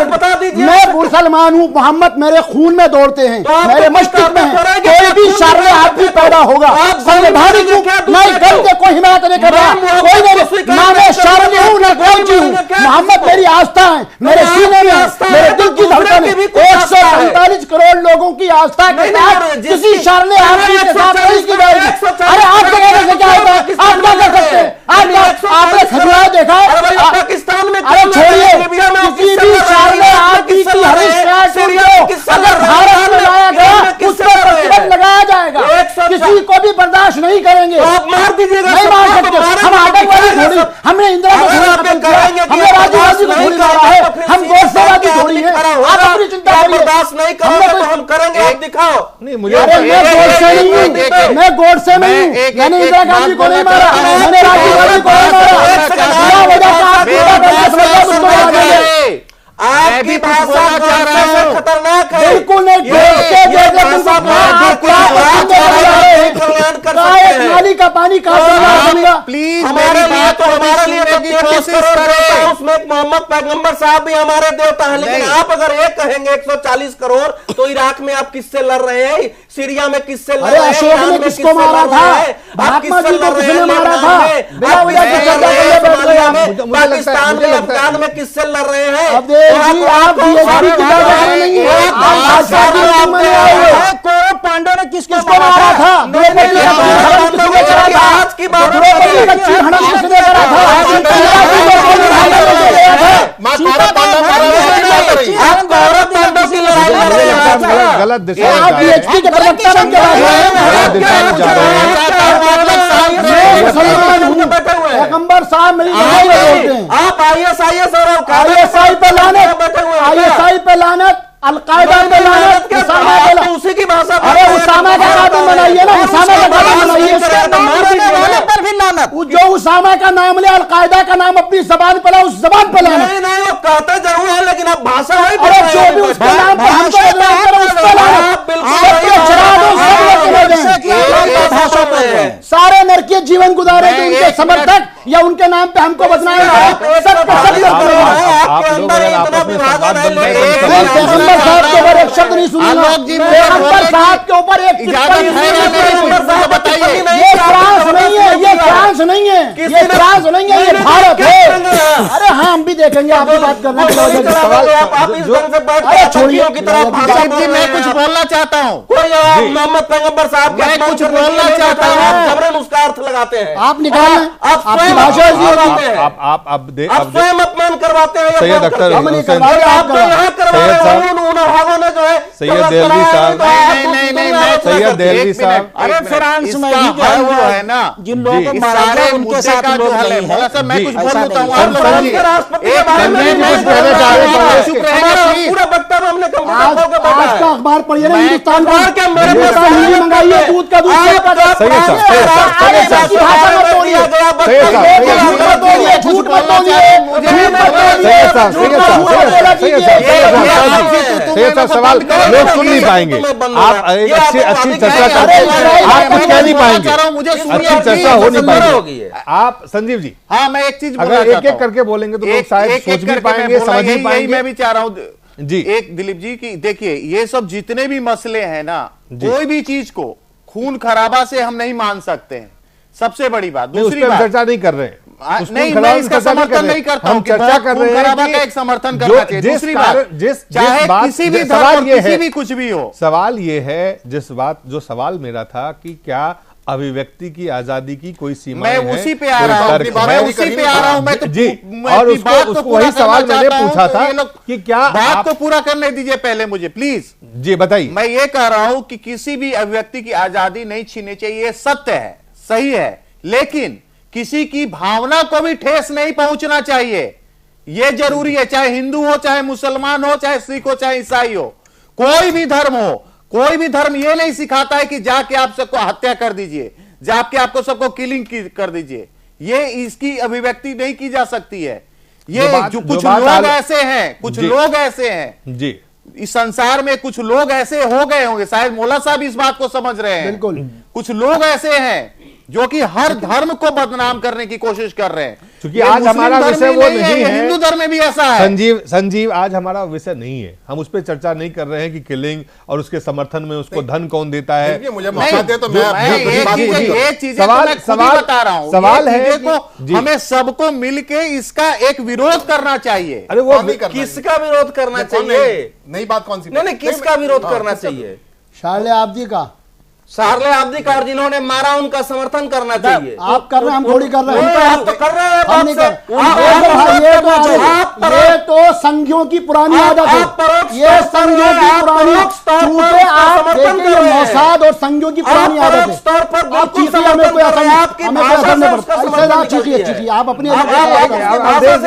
मैं मुसलमान हूँ, मोहम्मद मेरे खून में दौड़ते हैं, मेरे मस्तिष्क में है। कोई भी शर्म आदमी पैदा होगा, संवैधानिक नहीं करते, कोई हिमायत नहीं कर रहा, कोई नहीं। ना मैं शर्म हूँ ना कोई चीज हूँ, मोहम्मद मेरी आस्था है, मेरे सीने में, मेरे दिल की धड़कन है। 145 करोड़ लोगों की आस्था के साथ किसी शर्म आदमी के साथ नहीं की जाएगी। अरे आपके कहने से क्या होता है? आप क्या कर सकते हैं? आपने खजुराहो देखा है? पाकिस्तान में अरे छोड़िए, किसी भी शर्म आदमी की अगर भारत में लाया गया, उस पर प्रतिबंध लगाया जाएगा। किसी को भी बर्दाश्त नहीं करेंगे। मार दीजिएगा, नहीं मार सकते। हम आतंकवादी थोड़ी, हमने इंदिरा को हमने राजीव गांधी को थोड़ी मारा है, हम गोडसेवादी थोड़ी है। आप अपनी चिंता करिए, बर्दाश्त नहीं करेंगे तो हम करेंगे, आप दिखाओ। नहीं, मुझे मैं गोडसे नहीं हूँ, मैंने इंदिरा गांधी को नहीं मारा, मैंने राजीव गांधी को नहीं मारा। आपकी भाषा खतरनाक है, बिल्कुल नहीं। नाली का पानी प्लीज हमारे लिए तो उसमें मोहम्मद पैगंबर साहब भी हमारे देवता हैं, लेकिन आप अगर ये कहेंगे 140 करोड़, तो इराक में आप किससे लड़ रहे हैं? सीरिया में किससे लड़ रहे हैं? अशोक ने किसको मारा था? महात्मा जी को किसने मारा था? पाकिस्तान में, अफगान में किससे लड़ रहे हैं? पांडव ने किसको मारा था? आज की बात गलत दिशा पैगंबर साहब मेरी बोलते हैं। आप ISIS और ISI पे लानत, ISI पे लानत, अलकायदा पे लानत, उसामा पे लानत। उसी की भाषा। अरे उसामा का कानून बनाइए ना, उसामा का कानून बनाइए। पर भी लानत, जो उसामा का नाम ले, अलकायदा का नाम अपनी जबान पे ला, उस जबान पे लानत। नहीं, वो कहते जरूर है, लेकिन अब भाषा है। अरे जो भी उसके नाम पे हमको बदनाम करे, उस पे लानत। सारे नरकीय जीवन गुजारे जो उनके समर्थक या उनके नाम पे हमको बदनाम पैगंबर साहब के ऊपर एक शब्द नहीं सुनूंगा, पैगंबर साहब के ऊपर एक ये फ्रांस नहीं है, ये फ्रांस नहीं है, ये फ्रांस नहीं है, ये भारत है। अरे हाँ, हम भी देखेंगे, आप भी बात करना। अरे छोड़िए, मैं कुछ बोलना चाहता हूँ, मोहम्मद पैगंबर साहब मैं कुछ बोलना चाहता हूँ। जबरन उसका अर्थ लगाते हैं। आप निकाल, आपकी भाषा आप स्वयं अपमान करवाते हैं। सैयद अख्तर सैयद देहलवी साहब, सैयद देहलवी साहब, अरे फ्रांस में ही जो है ना, जिन लोगों को मारा गया उनके साथ लोग नहीं है। मैं कुछ बोल देता हूँ, आप पूरा वक्तव्य हमने आज का अखबार पढ़िए ना, हिंदुस्तान का मंगाइए, दूध का दूध सैयद साहब सवाल लोग सुन नहीं पाएंगे, आप एक अच्छी चर्चा कह नहीं पाएंगे, मुझे अच्छी चर्चा हो नहीं पाएगी। आप संजीव जी, हाँ मैं एक चीज अगर एक एक करके बोलेंगे तो लोग शायद सोच भी पाएंगे, समझ भी पाएंगे। मैं भी चाह रहा हूं जी एक दिलीप जी की, देखिए ये सब जितने भी मसले हैं ना, कोई भी चीज को खून खराबा से हम नहीं मान सकते हैं, सबसे बड़ी बात। दूसरी बात चर्चा नहीं कर रहे हैं, नहीं मैं इसका समर्थन नहीं करता हूं, चर्चा कर रहे हैं का एक समर्थन करना चाहिए। दूसरी बात, चाहे किसी भी सवाल ये किसी भी कुछ भी हो, सवाल ये है जो सवाल मेरा था कि क्या अभिव्यक्ति की आजादी की कोई सीमा है? मैं उसी पे आ रहा हूं, मैं उसी पे आ रहा हूं, मैं तो जी, और उसको वही सवाल मैंने पूछा था कि क्या बात को पूरा करने दीजिए पहले मुझे प्लीज। जी बताइए। मैं ये कह रहा हूं कि किसी भी अभिव्यक्ति की आजादी नहीं छीननी चाहिए, सत्य है, सही है, लेकिन किसी की भावना को भी ठेस नहीं पहुंचना चाहिए, यह जरूरी है। चाहे हिंदू हो, चाहे मुसलमान हो, चाहे सिख हो, चाहे ईसाई हो, कोई भी धर्म हो, कोई भी धर्म यह नहीं सिखाता है कि जाके आप सबको हत्या कर दीजिए, जाके आपको सबको किलिंग कर दीजिए, ये इसकी अभिव्यक्ति नहीं की जा सकती है। ये कुछ लोग ऐसे हैं, कुछ लोग ऐसे हैं जी, इस संसार में कुछ लोग ऐसे हो गए होंगे, शायद मौला साहब इस बात को समझ रहे हैं, बिल्कुल कुछ लोग ऐसे हैं जो कि हर धर्म को बदनाम करने की कोशिश कर रहे हैं। क्योंकि आज हमारा विषय वो नहीं है, हिंदू धर्म में भी ऐसा है। संजीव आज हमारा विषय नहीं है, हम उस पर चर्चा नहीं कर रहे हैं कि किलिंग और उसके समर्थन में उसको धन कौन देता है। मुझे मौका दे तो मैं एक चीज बता रहा हूं, सवाल है हमें सबको मिलके इसका एक विरोध करना चाहिए। अरे वो किसका विरोध करना चाहिए? नई बात कौन सी? नहीं, किसका विरोध करना चाहिए? शार्ले आब्दी का, शार्ले आब्दी का, जिन्होंने मारा उनका समर्थन करना चाहिए। आप कर रहे हैं, हम थोड़ी कर रहे हैं। आप तो कर रहे हैं, हम नहीं कर। ये तो संघियों की पुरानी आदत है, ये संघियों की पुरानी, चूंकि आप देखिए मोसाद और संघियों की पुरानी आदत है। आप चीखिए, हमें कोई असर नहीं पड़ता। चीखिए, आप अपनी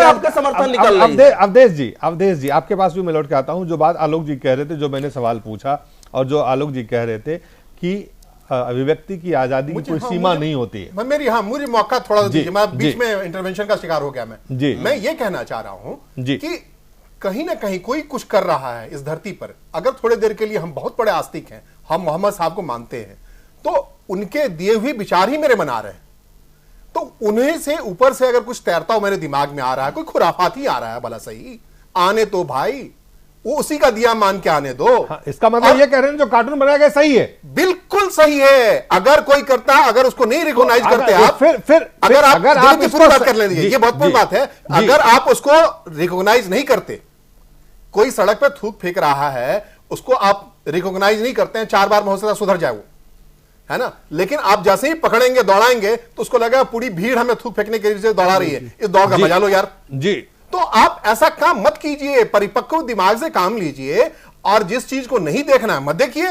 आपका समर्थन निकल रही है। अवधेश जी आपके पास भी मैं लौट के आता हूं। जो बात आलोक जी कह रहे थे, जो मैंने सवाल पूछा और जो आलोक जी कह रहे थे कि अभिव्यक्ति की आजादी की कोई सीमा नहीं होती है। मुझे मौका थोड़ा दीजिए, मैं बीच में इंटरवेंशन का शिकार हो गया। मैं ये कहना चाह रहा हूं कि कहीं ना कहीं कोई कुछ कर रहा है इस धरती पर। अगर थोड़ी देर के लिए हम बहुत बड़े आस्तिक हैं, हम मोहम्मद साहब को मानते हैं, तो उनके दिए हुए विचार ही मेरे मन आ रहे हैं, तो उन्हें से ऊपर से अगर कुछ तैरता हो मेरे दिमाग में आ रहा है, कोई खुराफात ही आ रहा है, भला सही आने तो भाई वो उसी का दिया मान के आने दो। हाँ, इसका मतलब ये कह रहे हैं जो कार्टून बनाया गया सही है, बिल्कुल सही है। अगर कोई करता, अगर उसको नहीं रिकॉग्नाइज करते आप, फिर अगर आप इसको बात कर लेंगे, ये बहुत बड़ी बात है। अगर आप उसको रिकॉग्नाइज नहीं करते, कोई सड़क पे थूक फेंक रहा है, उसको आप रिकॉग्नाइज नहीं करते हैं, 4 बार में हो सकता सुधर जाए वो, है ना, लेकिन आप जैसे ही पकड़ेंगे, दौड़ाएंगे, तो उसको लगा पूरी भीड़ हमें थूक फेंकने के लिए दौड़ा रही है, इस दौड़ का मजा लो यार जी। तो आप ऐसा काम मत कीजिए, परिपक्व दिमाग से काम लीजिए, और जिस चीज को नहीं देखना है मत देखिए।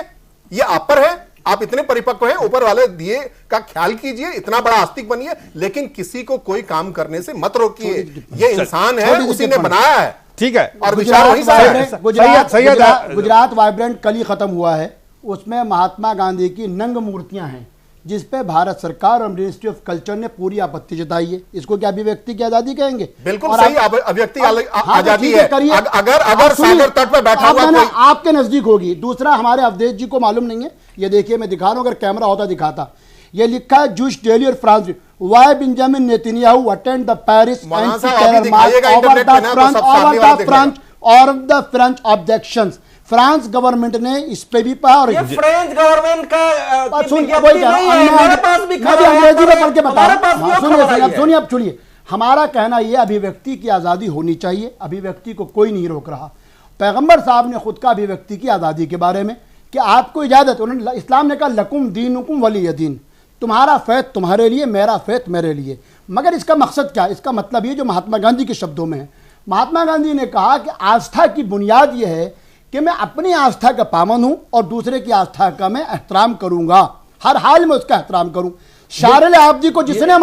ये आप पर है, आप इतने परिपक्व हैं, ऊपर वाले दिए का ख्याल कीजिए, इतना बड़ा आस्तिक बनिए, लेकिन किसी को कोई काम करने से मत रोकिए। ये इंसान है, उसी ने बनाया है, ठीक है। और विचार वही गुजरात वाइब्रेंट कल ही खत्म हुआ है, उसमें महात्मा गांधी की नंग मूर्तियां हैं, जिस पे भारत सरकार और मिनिस्ट्री ऑफ कल्चर ने पूरी आपत्ति जताई है। इसको क्या अभिव्यक्ति की आजादी कहेंगे? बिल्कुल सही, अभिव्यक्ति आजादी है। अगर सागर तट पे बैठा हुआ कोई आपके नजदीक होगी। दूसरा, हमारे अवधेश जी को मालूम नहीं है, ये देखिए मैं दिखा रहा हूं, अगर कैमरा होता दिखाता। ये लिखा है जूश डेली और France, why Benjamin Netanyahu attend the Paris anti terror March over the French objections. France government ने इस पे भी पढ़ा, और ये फ्रेंच गवर्नमेंट का अंग्रेजी में पढ़ के बता, सुनिए अब सुनिए। हमारा कहना यह अभिव्यक्ति की आजादी होनी चाहिए, अभिव्यक्ति को कोई नहीं रोक रहा। पैगंबर साहब ने खुद का अभिव्यक्ति की आजादी के बारे में कि आपको इजाजत, उन्होंने इस्लाम ने कहा लकुम दीनुकुम वलिय दीन, तुम्हारा फैत तुम्हारे लिए, मेरा फैत मेरे लिए। मगर इसका मकसद क्या? इसका मतलब ये जो महात्मा गांधी के शब्दों में है, महात्मा गांधी ने कहा कि आस्था की बुनियाद यह है कि मैं अपनी आस्था का पाबंद हूं और दूसरे की आस्था का मैं एहतराम करूंगा, हर हाल में उसका एहतराम करूं। शार्ले आब्दी को जिसने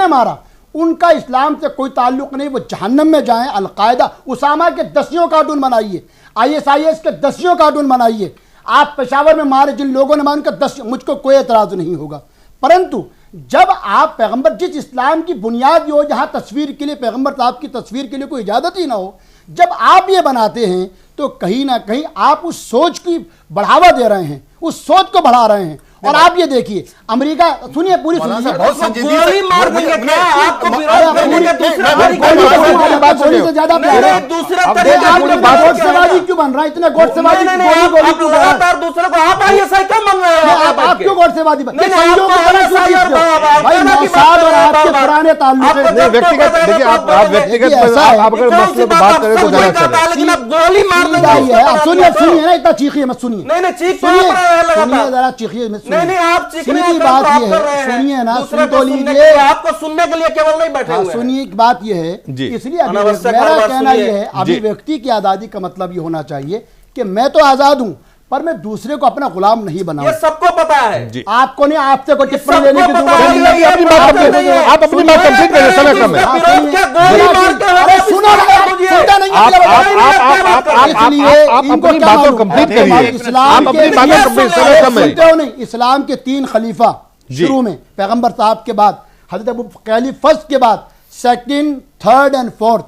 मारा उनका इस्लाम से कोई ताल्लुक नहीं, वो जहन्नम में जाएं। अलकायदा उसामा के 10 कार्टून बनाइए, ISIS के 10 कार्टून बनाइए, आप पेशावर में मारे जिन लोगों ने मारे उनका 10, मुझको कोई एतराज नहीं होगा। परंतु जब आप पैगंबर, जिस इस्लाम की बुनियाद हो, जहां तस्वीर के लिए, पैगंबर साहब की तस्वीर के लिए कोई इजाजत ही ना हो, जब आप ये बनाते हैं तो कहीं ना कहीं आप उस सोच की बढ़ावा दे रहे हैं, उस सोच को बढ़ा रहे हैं। और आप ये देखिए अमेरिका, सुनिए पूरी बहुत सुनिए, संजीदगी से गोली मार देंगे क्या आपको? विरोध करने का दूसरा तरीका बात होने से ज्यादा प्यार है। दूसरा अब तरीका आप गोडसेबाजी क्यों बन रहा है? इतने गोडसेबाजी नहीं, नहीं, आप लगातार दूसरे को आप आइए सही कम बन रहे हो। आप क्यों गोडसेबाजी बन? नहीं, संयोग आपको की तरह क्यों ऐसा यार जीतते हो? बाबा, भाई आपको मौसाद और बात आपके बाबा, पुराने ताल्लुक आपको हैं। व्यक्तिगत देखिए, आप व्यक्तिगत आप अगर मसले पर बात करें तो ज्यादा अच्छा है। लेकिन आप गोली मार सीधा ही है। अब सुनिए सुनिए ना, इतना चीखिए मत, सुनिए नहीं, नहीं, चीख तो सुनिए आप रहे हैं लगातार। सुनिए जरा चीखिए मत, नहीं, नहीं, आप चीखने सीधी का बात काम ये कर रहे है, हैं। सुनिए ना, दूसरे सुन को तो सुनने के लीजिए। लिए, आपको सुनने के लिए केवल नहीं बैठे हाँ, हुए हैं। सुनिए बात ये है, जी। इसलिए अनावश्यक मेरा हर बात कहना सुनिए। ये है, अभिव्यक्ति की आजादी का मतलब ये होना चाहिए कि मैं तो आजाद हूं, पर मैं दूसरे को अपना गुलाम नहीं बनाऊं। ये सबको पता है। आपको नहीं, आपसे कोई टिप्पणी सबको लेने की पता जरूरत है, नहीं ये है। अपनी बात नहीं है। आप अपनी बात कंप्लीट करिए, समय कम है। हाँ, विरोध सुनिए, क्या गोली मेरा मार जी- के अरे हो, सुनो ना, आप आप मुझे- सुनता नहीं है, आप क्या बता रहे हैं? इसलिए आप इनको अपनी क्या बातों मालूम? कंप्लीट अरे करिए। इस्लाम आप के- अपनी बातों कंप्लीट, समय कम है। सुनते हो नहीं, इस्लाम के 3 खलीफा जी। शुरू में पैगंबर साहब के बाद, हजरत अबू खलीफा फर्स्ट के बाद, सेकंड, थर्ड एंड फोर्थ,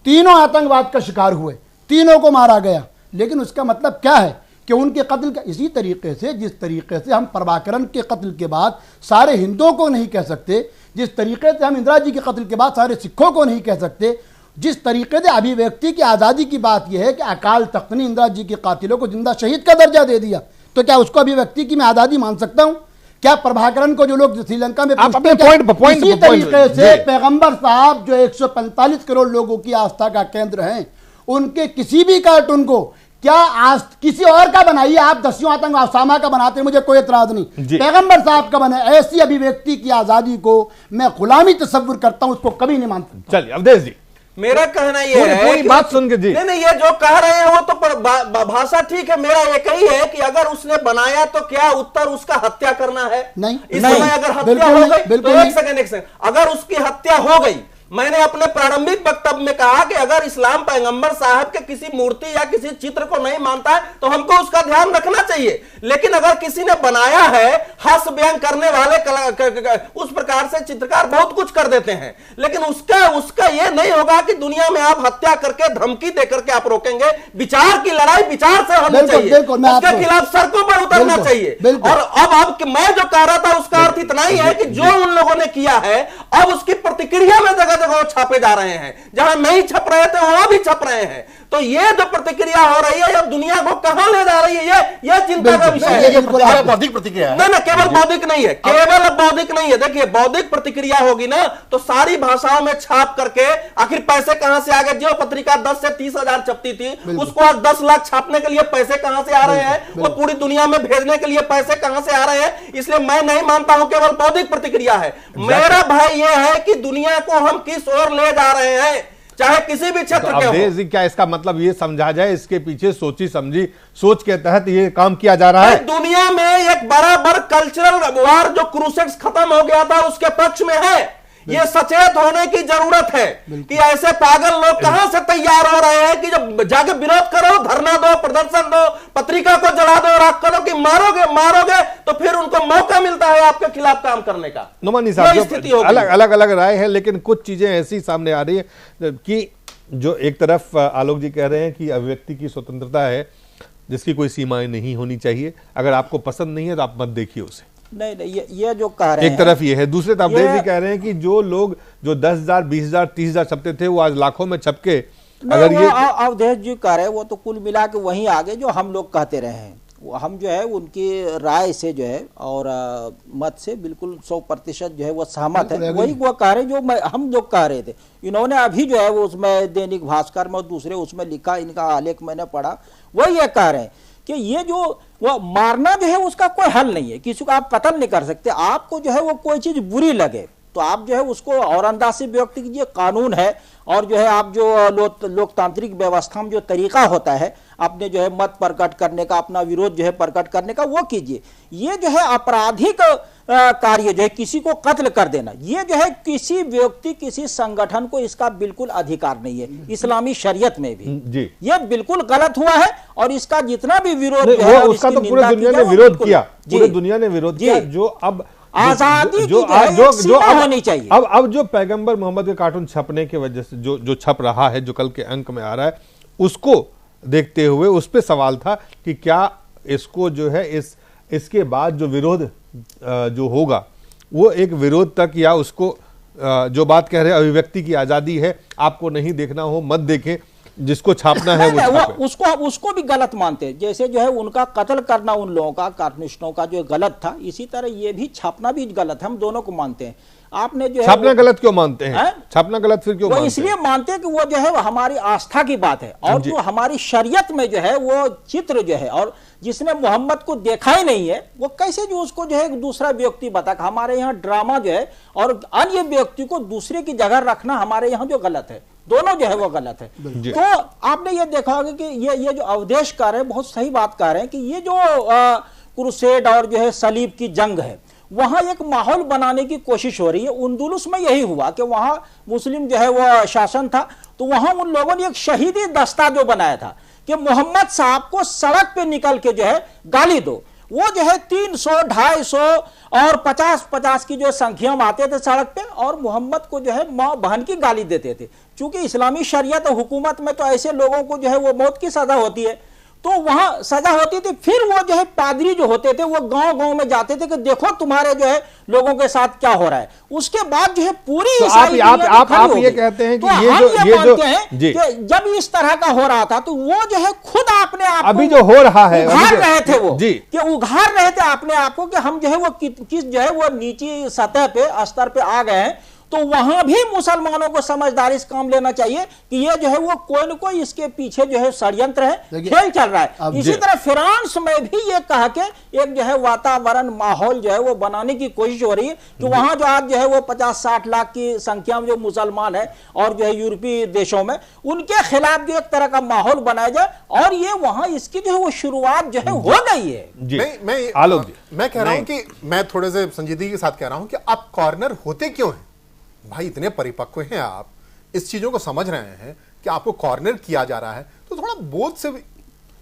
तीनों आतंकवाद का शिकार हुए, तीनों को मारा गया। लेकिन उसका मतलब क्या है कि उनके कत्ल का, इसी तरीके से जिस तरीके से हम प्रभाकरण के कत्ल के बाद सारे हिंदुओं को नहीं कह सकते, जिस तरीके से हम इंदिरा जी के कत्ल के बाद सारे सिखों को नहीं कह सकते, जिस तरीके से अभिव्यक्ति की आज़ादी की बात यह है कि अकाल तख्त ने इंदिरा जी के कातिलों को जिंदा शहीद का दर्जा दे दिया, तो क्या उसको अभिव्यक्ति की मैं आज़ादी मान सकता हूं? क्या प्रभाकरण को जो लोग श्रीलंका में आप पूछते अपने हैं, point इसी तरीके से जी। पैगंबर साहब जो 145 करोड़ लोगों की आस्था का केंद्र हैं, उनके किसी भी कार्टून को क्या आज किसी और का बनाइए, आप 10 आतंक उसामा का बनाते हैं, मुझे कोई एतराज नहीं, जी। पैगंबर साहब का बने। ऐसी अभिव्यक्ति की आजादी को मैं गुलामी तस्वुर करता हूं, उसको कभी नहीं मानता। चलिए अवधेश जी, मेरा कहना ये है पूरी कि बात सुन के जी। नहीं, ये जो कह रहे हैं वो तो भाषा ठीक है। मेरा एक ही है कि अगर उसने बनाया तो क्या उत्तर उसका हत्या करना है? नहीं, इस नहीं, समय अगर हत्या बिल्कुल हो नहीं, गई बिल्कुल तो नहीं। एक सेकंड, अगर उसकी हत्या हो गई, मैंने अपने प्रारंभिक वक्तव्य में कहा कि अगर इस्लाम पैगंबर साहब के किसी मूर्ति या किसी चित्र को नहीं मानता है तो हमको उसका ध्यान रखना चाहिए। लेकिन अगर किसी ने बनाया है, हास्य व्यंग करने वाले उस प्रकार से चित्रकार बहुत कुछ कर देते हैं, लेकिन उसका यह नहीं होगा कि दुनिया में आप हत्या करके धमकी देकर के आप रोकेंगे। विचार की लड़ाई विचार से होनी चाहिए, उसके खिलाफ सड़कों पर उतरना चाहिए। और अब मैं जो कह रहा था उसका अर्थ इतना ही है कि जो उन लोगों ने किया है, अब उसकी प्रतिक्रिया में जगह छापे जा रहे हैं, जहां नहीं छप रहे थे वहां भी छप रहे हैं। तो ये जो प्रतिक्रिया हो रही है, अब दुनिया को कहां ले जा रही है, ये चिंता का विषय है। बौद्धिक प्रतिक्रिया है। नहीं, केवल बौद्धिक नहीं है, केवल बौद्धिक नहीं है। देखिए, बौद्धिक प्रतिक्रिया होगी ना तो सारी भाषाओं में छाप करके, आखिर पैसे कहां से आ गए? जो पत्रिका 10 से 30 हजार छपती थी, उसको आज 10 लाख छापने के लिए पैसे कहां से आ रहे हैं? वो पूरी दुनिया में भेजने के लिए पैसे कहां से आ रहे हैं? इसलिए मैं नहीं मानता हूं केवल बौद्धिक प्रतिक्रिया है। मेरा भय यह है कि दुनिया को हम किस ओर ले जा रहे हैं, चाहे किसी भी क्षेत्र के अवधेश जी, क्या इसका मतलब ये समझा जाए, इसके पीछे सोची समझी सोच के तहत ये काम किया जा रहा है? दुनिया में एक बराबर कल्चरल वार जो क्रूसेड्स खत्म हो गया था उसके पक्ष में है। ये सचेत होने की जरूरत है कि ऐसे पागल लोग कहां से तैयार हो रहे हैं कि जब जाके विरोध करो, धरना दो, प्रदर्शन दो, पत्रिका को जला दो, राख करो कि मारोगे तो फिर उनको मौका मिलता है आपके खिलाफ काम करने का। नुमानी साहब, अलग अलग राय है, लेकिन कुछ चीजें ऐसी सामने आ रही है कि जो एक तरफ आलोक जी कह रहे हैं कि अभिव्यक्ति की स्वतंत्रता है जिसकी कोई सीमाएं नहीं होनी चाहिए, अगर आपको पसंद नहीं है तो आप मत देखिए उसे। नहीं, ये जो कह रहे हैं, एक तरफ ये है, दूसरे तरफ अवधेश जी कह रहे हैं कि जो लोग जो 10,000, 20,000, 30,000 छपते थे वो आज लाखों में छपके, अगर ये अवधेश जी कह रहे हैं वो तो कुल मिला के वहीं आगे जो हम लोग कहते रहे हैं, हम जो है उनकी राय से जो है और मत से बिल्कुल 100% जो है वो सहमत है। वही वो कह रहे जो हम लोग कह रहे थे। इन्होंने अभी जो है वो उसमें दैनिक भास्कर में और दूसरे उसमें लिखा, इनका आलेख मैंने पढ़ा, वही ये कह रहे हैं कि ये जो वो मारना जो है उसका कोई हल नहीं है, किसी को आप कत्ल नहीं कर सकते। आपको जो है वो कोई चीज बुरी लगे तो आप जो है उसको और अंदाज से व्यक्त कीजिए, कानून है और जो है आप जो लोकतांत्रिक व्यवस्था में जो तरीका होता है अपने जो है मत प्रकट करने का, अपना विरोध जो है प्रकट करने का, वो कीजिए। ये जो है आपराधिक कार्य जो है किसी को कत्ल कर देना, ये जो है किसी व्यक्ति किसी संगठन को इसका बिल्कुल अधिकार नहीं है, इस्लामी शरीयत में भी जी। ये बिल्कुल गलत हुआ है और इसका जितना भी विरोध उसका तो पूरे दुनिया ने विरोध किया, पूरे दुनिया ने विरोध किया। जो अब आजादी जो होनी चाहिए। अब जो पैगंबर मोहम्मद के कार्टून छपने की वजह से जो छप रहा है, जो कल के अंक में आ रहा है, उसको देखते हुए उस पर सवाल था कि क्या इसको जो है इसके बाद जो विरोध जो होगा वो एक विरोध तक, या उसको जो बात कह रहे हैं अभिव्यक्ति की आजादी है, आपको नहीं देखना हो मत देखें, जिसको छापना है वो उसको भी गलत मानते हैं। जैसे जो है उनका कत्ल करना उन लोगों का, कार्टूनिस्टों का जो गलत था, इसी तरह ये भी छापना भी गलत है। हम दोनों को मानते हैं। आपने जो है छापना गलत क्यों मानते हैं? छापना गलत फिर क्यों वो मानते हैं? इसलिए मानते हैं कि वो जो है वो हमारी आस्था की बात है, और जो हमारी शरीयत में जो है वो चित्र जो है, और जिसने मोहम्मद को देखा ही नहीं है वो कैसे जो उसको जो है दूसरा व्यक्ति बता। हमारे यहाँ ड्रामा जो है और अन्य व्यक्ति को दूसरे की जगह रखना हमारे यहाँ जो गलत है, दोनों जो है वो गलत है। तो आपने ये देखा होगा कि ये जो अवधेश कह रहे हैं बहुत सही बात कह रहे हैं कि ये जो क्रूसेड और जो है सलीब की जंग है, वहां एक माहौल बनाने की कोशिश हो रही है। उंदुलुस में यही हुआ कि वहां मुस्लिम जो है वो शासन था, तो वहां उन लोगों ने एक शहीदी दस्ता जो बनाया था कि मोहम्मद साहब को सड़क पे निकल के जो है गाली दो। वो जो है 300, 250 और 50 की जो संख्या में आते थे सड़क पे, और मोहम्मद को जो है माँ बहन की गाली देते थे। क्योंकि इस्लामी शरीयत और हुकूमत में तो ऐसे लोगों को जो है वो मौत की सजा होती है, तो वहां सजा होती थी। फिर वो जो है पादरी जो होते थे वो गांव-गांव में जाते थे कि देखो तुम्हारे जो है लोगों के साथ क्या हो रहा है। उसके बाद जो है पूरी तो आप ये कहते हैं कि ये जो कि जब इस तरह का हो रहा था तो वो जो है खुद अपने आप अभी जो हो रहा है उघाड़ रहे थे, वो कि उघाड़ रहे थे अपने आप को कि हम जो है वो किस जो है वो नीची सतह पे स्तर पे आ गए हैं। तो वहां भी मुसलमानों को समझदारी से काम लेना चाहिए कि ये जो है वो कोई न कोई इसके पीछे जो है षड्यंत्र है, खेल चल रहा है। इसी तरह फ्रांस में भी ये कहा के एक जो है वातावरण माहौल जो है वो बनाने की कोशिश हो रही है कि वहां जो आज जो है वो 50-60 लाख की संख्या में जो मुसलमान है और जो है यूरोपीय देशों में, उनके खिलाफ जो एक तरह का माहौल बनाया जाए, और ये वहां इसकी जो है वो शुरुआत जो है हो गई है। मैं कह रहा हूं कि मैं थोड़े से संजीदगी के साथ कह रहा हूं कि आप कॉर्नर होते क्यों हैं भाई? इतने परिपक्व हैं आप, इस चीजों को समझ रहे हैं कि आपको कॉर्नर किया जा रहा है, तो थोड़ा बोध से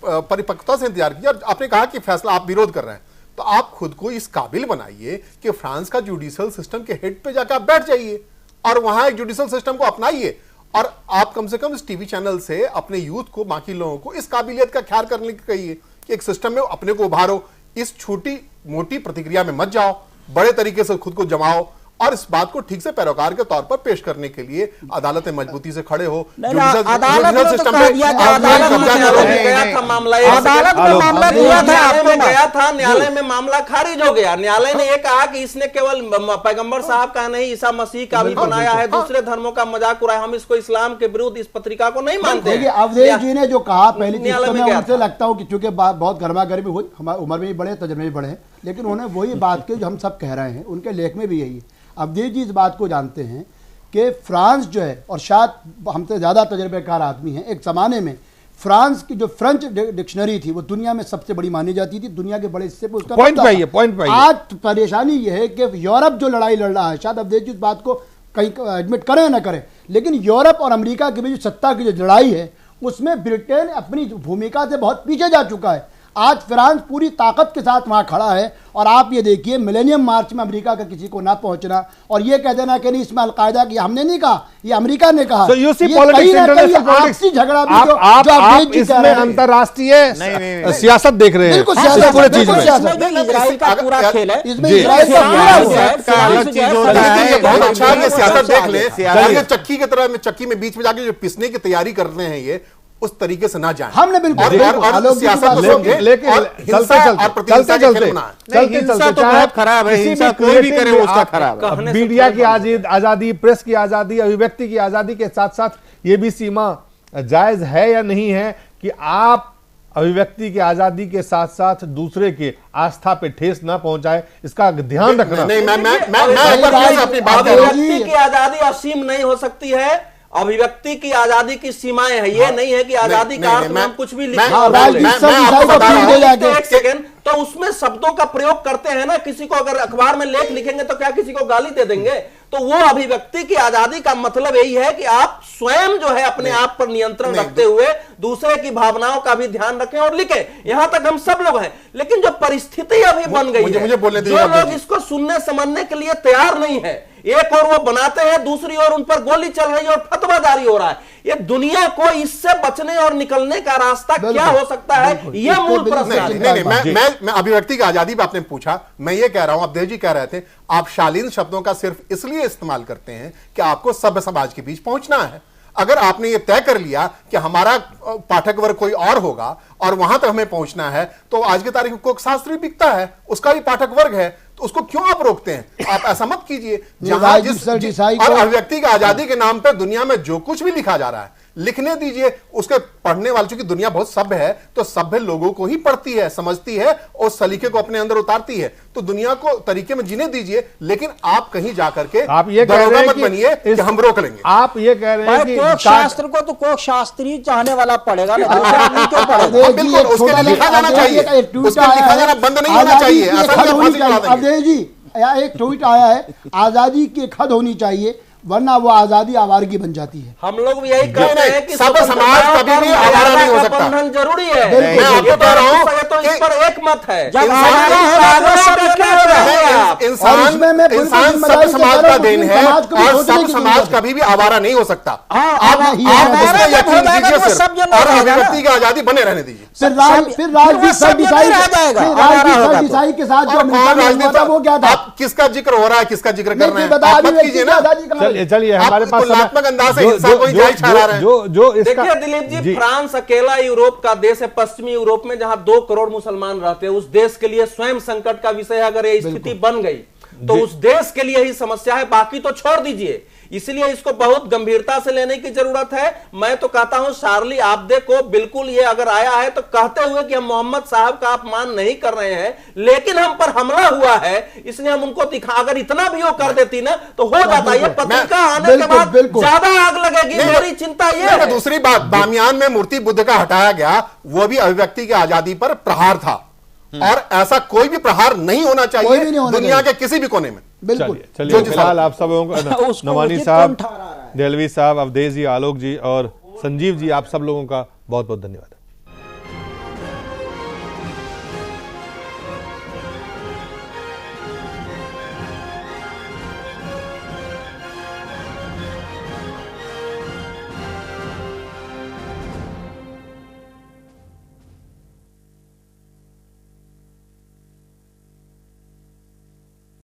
परिपक्वता से इंतजार कीजिए। और आपने कहा कि फैसला आप विरोध कर रहे हैं, तो आप खुद को इस काबिल बनाइए कि फ्रांस का जुडिशियल सिस्टम के हेड पे जाकर आप बैठ जाइए और वहां एक जुडिशियल सिस्टम को अपनाइए, और आप कम से कम इस टीवी चैनल से अपने यूथ को, बाकी लोगों को इस काबिलियत का ख्याल करने की कहिए कि एक सिस्टम में अपने को उभारो। इस छोटी मोटी प्रतिक्रिया में मत जाओ, बड़े तरीके से खुद को जमाओ, और इस बात को ठीक से पैरोकार के तौर पर पेश करने के लिए अदालत में मजबूती से खड़े हो। अदालत में मामला गया था, न्यायालय में मामला खारिज हो गया। न्यायालय ने यह कहा कि इसने केवल पैगंबर साहब का नहीं, ईसा मसीह का भी बनाया है, दूसरे धर्मों का मजाक उड़ाया। हम इसको इस्लाम के विरुद्ध इस पत्रिका को नहीं मानते। अवधेश जी ने जो कहा पहली चीज तो मैं उनसे लगता हूँ कि चूंकि बहुत गर्मा गर्मी हुई, हमारी उम्र में भी बड़े, तजर्बे में भी बड़े हैं, लेकिन उन्होंने वही बात की जो हम सब कह रहे हैं, उनके लेख में भी यही है। अवधेश जी इस बात को जानते हैं कि फ्रांस जो है, और शायद हमसे ज़्यादा तजर्बेकार आदमी हैं, एक ज़माने में फ्रांस की जो फ्रेंच डिक्शनरी थी वो दुनिया में सबसे बड़ी मानी जाती थी, दुनिया के बड़े हिस्से पे उसका पॉइंट पाइए। आज परेशानी ये है कि यूरोप जो लड़ाई लड़ रहा है, शायद अवधेश जी इस बात को कहीं एडमिट करें या ना करें, लेकिन यूरोप और अमेरिका के बीच सत्ता की जो लड़ाई है उसमें ब्रिटेन अपनी भूमिका से बहुत पीछे जा चुका है। आज फ्रांस पूरी ताकत के साथ वहां खड़ा है, और आप ये देखिए मिलेनियम मार्च में अमेरिका का किसी को ना पहुंचना और ये कह देना कि नहीं इसमें अलकायदा की, हमने नहीं कहा, ये अमेरिका ने कहा। So you see politics, आपसी झगड़ा आप इसमें अंतरराष्ट्रीय सियासत देख रहे हैं। बिल्कुल पूरे चीज में इजराइल का पूरा खेल है, इसमें इजराइल बहुत अच्छा है। सियासत देख ले, चक्की की तरह चक्की में बीच में जाके जो पिसने की तैयारी करते हैं, ये उस तरीके से ना जाए। हमने बिल्कुल मीडिया की आजादी, प्रेस की आजादी, अभिव्यक्ति की आजादी के साथ साथ ये भी सीमा जायज है या नहीं है कि आप अभिव्यक्ति की आजादी के साथ साथ दूसरे के आस्था पे ठेस ना पहुंचाए, इसका ध्यान रखना। अभिव्यक्ति की आजादी असीम नहीं हो सकती है। अभिव्यक्ति की आजादी की सीमाएं हैं, ये नहीं है कि आजादी का अर्थ में हम कुछ भी लिखें। एक सेकेंड, तो उसमें शब्दों का प्रयोग करते हैं ना। किसी को अगर अखबार में लेख लिखेंगे तो क्या किसी को गाली दे देंगे? तो वो अभिव्यक्ति की आजादी का मतलब यही है कि आप स्वयं जो है अपने आप पर नियंत्रण रखते हुए दूसरे की भावनाओं का भी ध्यान रखें और लिखें। यहां तक हम सब लोग हैं, लेकिन जो परिस्थिति अभी बन गई है, जो लोग इसको सुनने समझने के लिए तैयार नहीं है, एक और वो बनाते हैं, दूसरी ओर उन पर गोली चल रही है और फतवा जारी हो रहा है। ये दुनिया को इससे बचने और निकलने का रास्ता क्या हो सकता है, ये मूल प्रश्न है। मैं अभिव्यक्ति की आजादी पे आपने पूछा, मैं ये कह रहा हूं, अवधेश जी कह रहे थे आप शालीन शब्दों का सिर्फ इसलिए इस्तेमाल करते हैं कि आपको सभ्य समाज के बीच पहुंचना है। अगर आपने ये तय कर लिया कि हमारा पाठक वर्ग कोई और होगा और वहां तक हमें पहुंचना है, तो आज की तारीख में कोक शास्त्री बिकता है, उसका भी पाठक वर्ग है, तो उसको क्यों आप रोकते हैं? आप ऐसा मत कीजिए। जहां और अभिव्यक्ति की आजादी के नाम पर दुनिया में जो कुछ भी लिखा जा रहा है लिखने दीजिए, उसके पढ़ने वाले, चूंकि दुनिया बहुत सभ्य है तो सभ्य लोगों को ही पढ़ती है, समझती है और सलीके को अपने अंदर उतारती है, तो दुनिया को तरीके में जीने दीजिए। लेकिन आप कहीं जाकर के आप ये कह रहे हैं मत बनिए कि हम रोक लेंगे। आप ये कह रहे हैं कि कोक शास्त्र को तो कोक शास्त्री चाहने वाला पड़ेगा ना, बिल्कुल उसके लिए लिखा जाना चाहिए, उसके लिखा जाना बंद नहीं होना चाहिए। अवधेश जी, एक ट्वीट आया है, आजादी की एक हद होनी चाहिए वरना वो आजादी आवारगी बन जाती है। हम लोग भी यही कहते हैं कि सब समाज कभी भी आवारा नहीं हो सकता। बंधन जरूरी है। मैं आपको कह रहा हूं तो इस पर एक मत है। इंसान सब समाज का देन है और सब समाज कभी भी आवारा नहीं हो सकता। आप इसमें यकीन दीजिए सिर्फ, और अभिव्यक्ति की आजादी बने रहने दीजिए। फिर राजनीति सब ईसाई के साथ जो मिलता था वो क्या था? आप किसका जिक्र हो रहा है, किसका जिक्र कर रहे हैं, आप मत कीजिए ना। चलिए हमारे पास अंदाज से हिंसा को जायज ठहरा रहे हैं। जो देखिए दिलीप जी, फ्रांस अकेला यूरोप का देश है, पश्चिमी यूरोप में, जहां 2 करोड़ मुसलमान रहते हैं। उस देश के लिए स्वयं संकट का विषय है। अगर ये स्थिति बन गई तो उस देश के लिए ही समस्या है, बाकी तो छोड़ दीजिए। इसलिए इसको बहुत गंभीरता से लेने की जरूरत है। मैं तो कहता हूं शार्ली आब्दे को बिल्कुल, ये अगर आया है तो कहते हुए कि हम मोहम्मद साहब का अपमान नहीं कर रहे हैं, लेकिन हम पर हमला हुआ है इसलिए हम उनको दिखा, अगर इतना भी वो कर देती ना तो हो जाता। ये पत्रिका आने के बाद ज्यादा आग लगेगी। मेरी चिंता ये है। दूसरी बात, बामियान में मूर्ति बुद्ध का हटाया गया, वो भी अभिव्यक्ति की आजादी पर प्रहार था, और ऐसा कोई भी प्रहार नहीं होना चाहिए दुनिया के किसी भी कोने में। चलिए फिलहाल आप सब लोगों को, नवानी साहब, देहलवी साहब, अवधेश जी, आलोक जी और संजीव जी, आप सब लोगों का बहुत बहुत धन्यवाद।